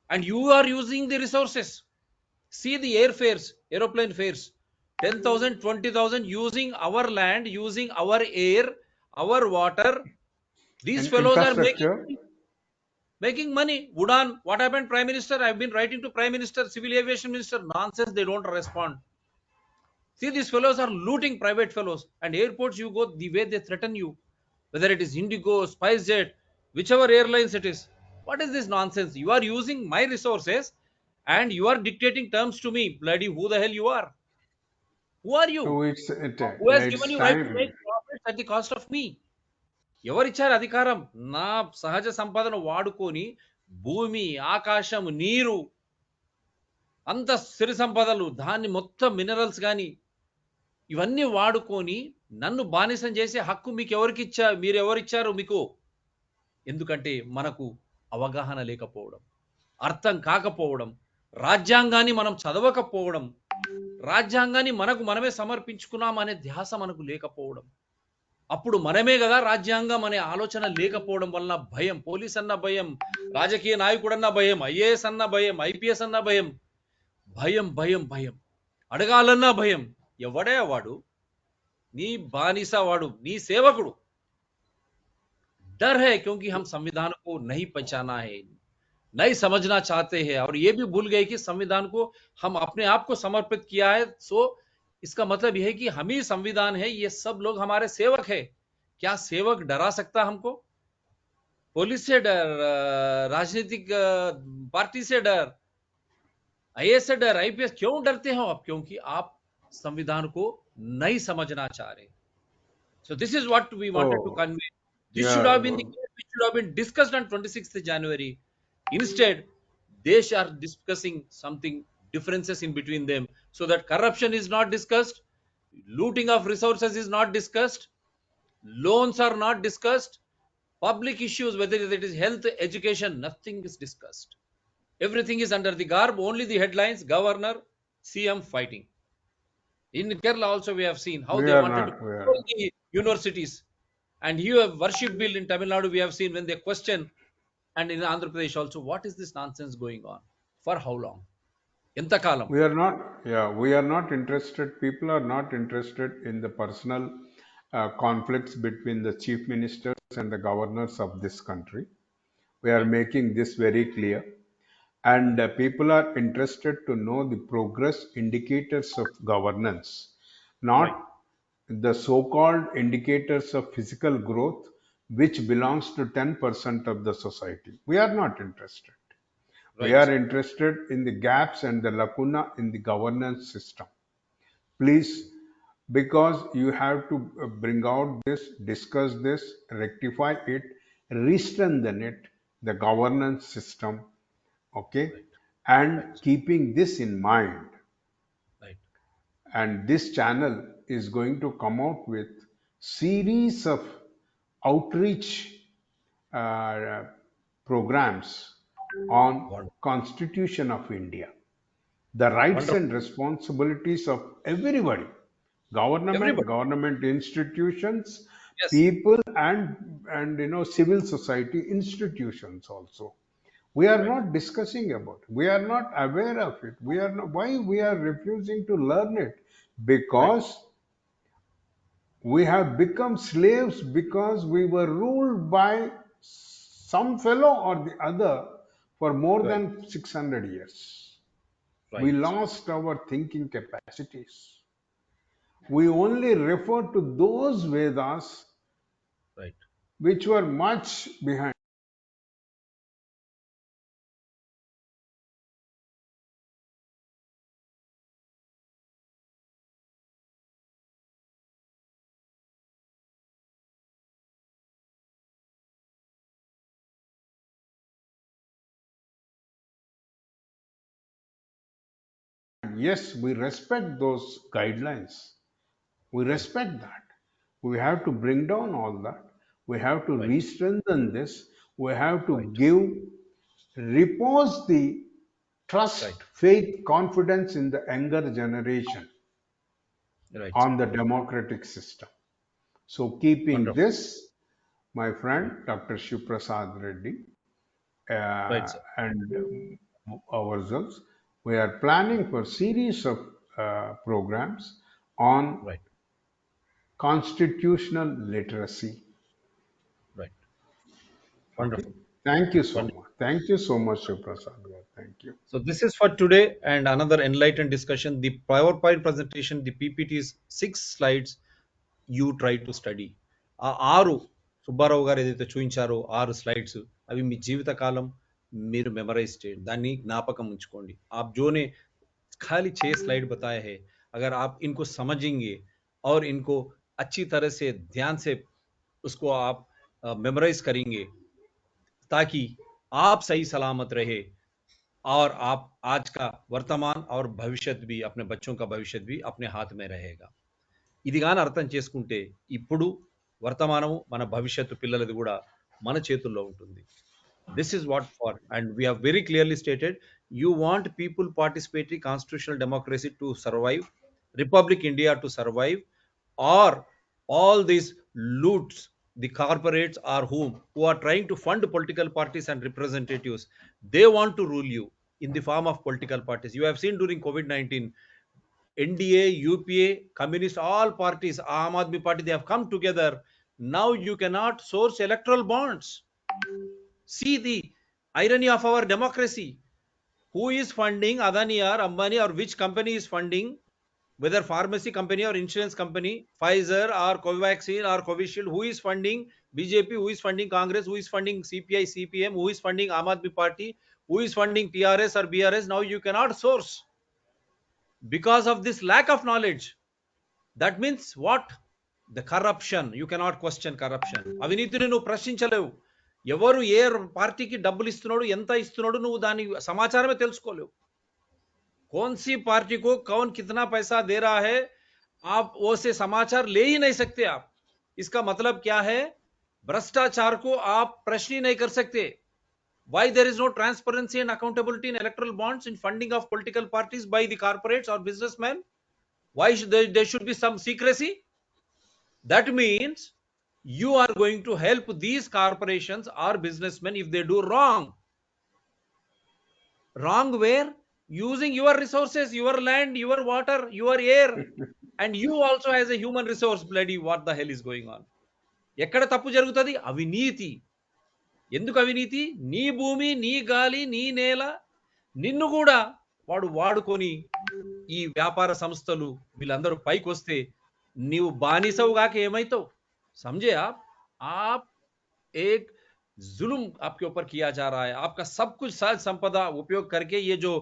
And you are using the resources. See the airfares, aeroplane fares. 10,000, 20,000 using our land, using our air, our water. These And fellows are making infrastructure. Making money. Udan, what happened, Prime Minister? I've been writing to Prime Minister, Civil Aviation Minister. Nonsense, they don't respond. See, these fellows are looting private fellows. And airports, you go, the way they threaten you, whether it is Indigo, SpiceJet, whichever airlines it is. What is this nonsense? You are using my resources and you are dictating terms to me. Bloody who the hell you are? Who are you? So Who has given it's you right to make time. profits at the cost of me? ఎవరిచ్చారు అధికారం? నా సహజ సంపదను వాడుకొని భూమి, ఆకాశం, నీరు, అంత సిరి సంపదలు, దాన్ని మొత్తం మినరల్స్ గాని ఇవన్నీ వాడుకొని నన్ను బానిసం చేసే హక్కు మీకు మీరు ఎవరిచ్చారు మీకు? ఎందుకంటే మనకు అవగాహన లేకపోవడం, అర్థం కాకపోవడం, రాజ్యాంగాన్ని మనం చదవకపోవడం, రాజ్యాంగాన్ని మనకు మనమే సమర్పించుకున్నాం అనే ధ్యాస మనకు లేకపోవడం, అప్పుడు మనమే కదా రాజ్యాంగం అనే ఆలోచన లేకపోవడం వలన భయం, పోలీస్ అన్న భయం, రాజకీయ నాయకుడన్న భయం, ఐఏఎస్ అన్న భయం, ఐపీఎస్ అన్న భయం, భయం భయం భయం, అడగాలన్నా భయం. ఎవడే వాడు? నీ బానిస వాడు, నీ సేవకుడు. डर है क्योंकि हम संविधान को नहीं पहचाना है, नहीं समझना चाहते हैं और ये भी भूल गए कि संविधान को हम अपने आप को समर्पित किया है. सो इसका मतलब यह है कि हम ही संविधान है, ये सब लोग हमारे सेवक है. क्या सेवक डरा सकता हमको? पुलिस से डर, राजनीतिक पार्टी से डर, आईएएस से डर, आईपीएस क्यों डरते हो आप? क्योंकि आप संविधान को नहीं समझना चाह रहे. So this is what we wanted to Oh, convey. This should yeah. have been the case, which should have been discussed on 26th January. Instead, they are discussing something differences in between them, so that corruption is not discussed, looting of resources is not discussed, loans are not discussed, public issues, whether it is health, education, nothing is discussed. Everything is under the garb, only the headlines, governor, CM fighting. In Kerala also we have seen how We they are wanted to not. We are. control the universities. And here worship bill in Tamil Nadu we have seen when they question, and in Andhra Pradesh also, what is this nonsense going on? For how long? Enta kalam? We are not. Yeah, we are not interested. People are not interested in the personal conflicts between the chief ministers and the governors of this country. We are making this very clear. And people are interested to know the progress indicators of governance, not Right. the so-called indicators of physical growth, which belongs to 10% of the society. We are not interested. We Right. are interested in the gaps and the lacuna in the governance system. Please, because you have to bring out this, discuss this, rectify it, re-strengthen it, the governance system, okay, and Right. keeping this in mind, Right. and this channel is going to come out with series of outreach uh, programs on Wonderful. Constitution of India, the rights Wonderful. and responsibilities of everybody, government, Everybody. government institutions, Yes. people, and civil society institutions also. We are Right. not discussing about it. We are not aware of it. We are not, why we are refusing to learn it? Right. Because we have become slaves, because we were ruled by some fellow or the other for more Right. than 600 years. We Right. lost our thinking capacities. We only refer to those Vedas Right. which were much behind. Yes, we respect those guidelines. We Right. respect that. We have to bring down all that. We have to Right. re-strengthen this. We have to Right. give, repose the trust, Right. faith, confidence in the younger generation Right, sir. on the democratic system. So, keeping Wonderful. this, my friend Dr. Shiv-Prasad Reddy Right, sir. and ourselves, we are planning for series of programs on Right. constitutional literacy. Right. Okay. Wonderful. Thank you so Wonderful. much. Thank you so much, Prasad. Thank you. So this is for today and another enlightened discussion. The PowerPoint presentation, the PPT is 6 slides. You try to study. ఆ 6 సుబ్బారావు గారు ఏదైతే చూపించారో 6 slides అవి మీ జీవితకాలం మీరు memorise చేయండి, దాన్ని జ్ఞాపకం ఉంచుకోండి. आप जो ने खाली 6 स्लाइड बताए हैं, अगर आप इनको समझेंगे और इनको अच्छी तरह से ध्यान से उसको आप मेमोराइज करेंगे ताकि आप सही सलामत रहे और आप आज का वर्तमान और भविष्य भी, अपने बच्चों का भविष्य भी अपने हाथ में रहेगा. ఇది గాని అర్థం చేసుకుంటే ఇప్పుడు వర్తమానము మన భవిష్యత్తు పిల్లలది కూడా మన చేతుల్లో ఉంటుంది. This is what for, and we have very clearly stated, you want people participatory constitutional democracy to survive, Republic India to survive, or all these loots, the corporates are who are trying to fund political parties and representatives, they want to rule you in the form of political parties. You have seen during COVID-19, NDA, UPA, Communist, all parties, Aam Aadmi Party, they have come together. Now you cannot source electoral bonds. See the irony of our democracy. Who is funding Adani or Ambani, or which company is funding, whether pharmacy company or insurance company, Pfizer or Covaxin or Covishield, who is funding BJP, who is funding Congress, who is funding CPI, CPM, who is funding Aam Aadmi Party, who is funding TRS or BRS. Now you cannot source because of this lack of knowledge. That means what? The corruption. You cannot question corruption. అవినీతిని నువ్వు ప్రశ్నించలేవు. ఎవరు ఏ పార్టీకి డబ్బులు ఇస్తున్నాడు, ఎంత ఇస్తున్నాడు, నువ్వు దాని సమాచారమే తెలుసుకోలేవు. कौन सी पार्टी को कौन कितना पैसा दे रहा है, आप वो से समाचार ले ही नहीं सकते आप. इसका मतलब क्या है? भ्रष्टाचार को आप प्रश्न ही नहीं कर सकते. Why there is no transparency and accountability in electoral bonds, in funding of political parties by the corporates or businessmen? Why should there should be some secrecy? That means you are going to help these corporations or businessmen if they do wrong. Wrong where? Using your resources, your land, your water, your air, and you also as a human resource. Bloody what the hell is going on? ఎక్కడ తప్పు జరుగుతుంది? అవినీతి. ఎందుకు అవినీతి? నీ భూమి, నీ గాలి, నీ నేల, నిన్ను కూడా వాడు వాడుకొని ఈ వ్యాపార సంస్థలు వీళ్ళందరూ పైకి వస్తే నీవు బానిసవుగాక ఏమైతావు? समझे आप एक जुल्म आपके ऊपर किया जा रहा है. आपका सब कुछ सहज संपदा उपयोग करके ये जो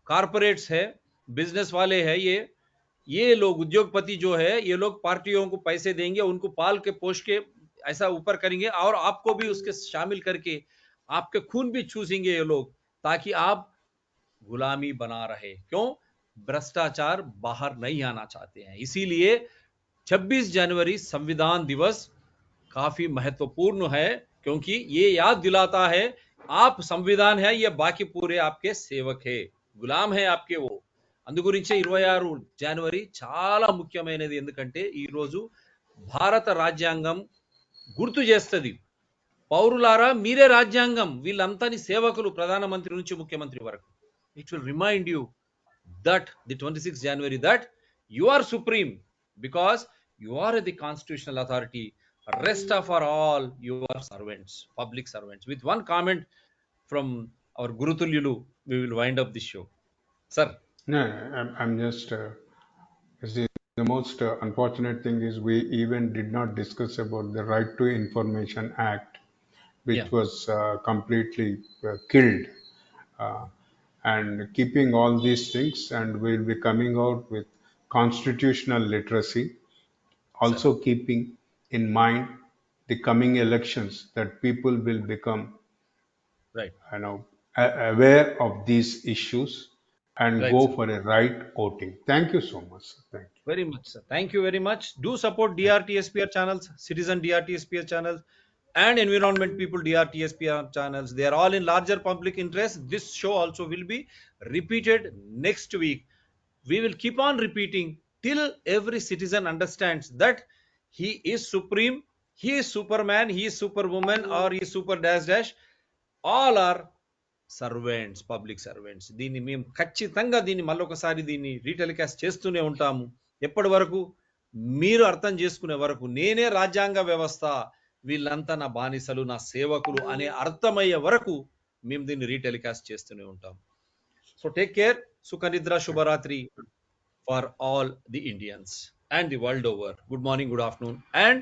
कॉर्पोरेट्स है, बिजनेस वाले हैं, ये लोग उद्योगपति जो है, ये लोग पार्टियों को पैसे देंगे, उनको पाल के पोष के ऐसा ऊपर करेंगे और आपको भी उसके शामिल करके आपके खून भी चूसेंगे ये लोग, ताकि आप गुलामी बना रहे. क्यों? भ्रष्टाचार बाहर नहीं आना चाहते हैं. इसीलिए 26 जनवरी संविधान दिवस काफी महत्वपूर्ण है, क्योंकि ये याद दिलाता है आप संविधान है, ये बाकी पूरे आपके सेवक है, గులాం హే ఆప్కే ఓ. అందుగురించే 26 జనవరి చాలా ముఖ్యమైనది. ఎందుకంటే ఈ రోజు భారత రాజ్యాంగం గుర్తు చేస్తుంది, పౌరులారా మీరే రాజ్యాంగం, వీళ్ళంతాని సేవకులు, ప్రధానమంత్రి నుంచి ముఖ్యమంత్రి వరకు. It will remind you that the 26 January that you are supreme because you are the constitutional authority. Rest of are all your servants, public servants. With one comment from our Guru Tulyulu, we will wind up this show. Sir. No, I'm just, the most unfortunate thing is we even did not discuss about the Right to Information Act, which was completely killed. And keeping all these things, and we'll be coming out with constitutional literacy, also keeping in mind the coming elections, that people will become aware of these issues and go for a right voting. Thank you so much, sir. Thank you very much, sir. Thank you very much. Do support DRTSPR channels, Citizen DRTSPR channels, and Environment People DRTSPR channels. They are all in larger public interest. This show also will be repeated next week. We will keep on repeating till every citizen understands that he is supreme, he is superman, he is superwoman, or he is super dash dash. All are servants, public servants. దీన్ని మేము ఖచ్చితంగా దీన్ని మళ్ళొకసారి దీన్ని retelecast చేస్తూనే ఉంటాము. ఎప్పటి వరకు? మీరు అర్థం చేసుకునే వరకు, నేనే రాజ్యాంగ వ్యవస్థ, వీళ్ళంతా నా బానిసలు, నా సేవకులు అనే అర్థమయ్యే వరకు మేము దీన్ని రీటెలికాస్ట్ చేస్తూనే ఉంటాం. సో టేక్ కేర్, సుఖనిద్ర, శుభరాత్రి for all the Indians and the world over. Good morning, good afternoon, and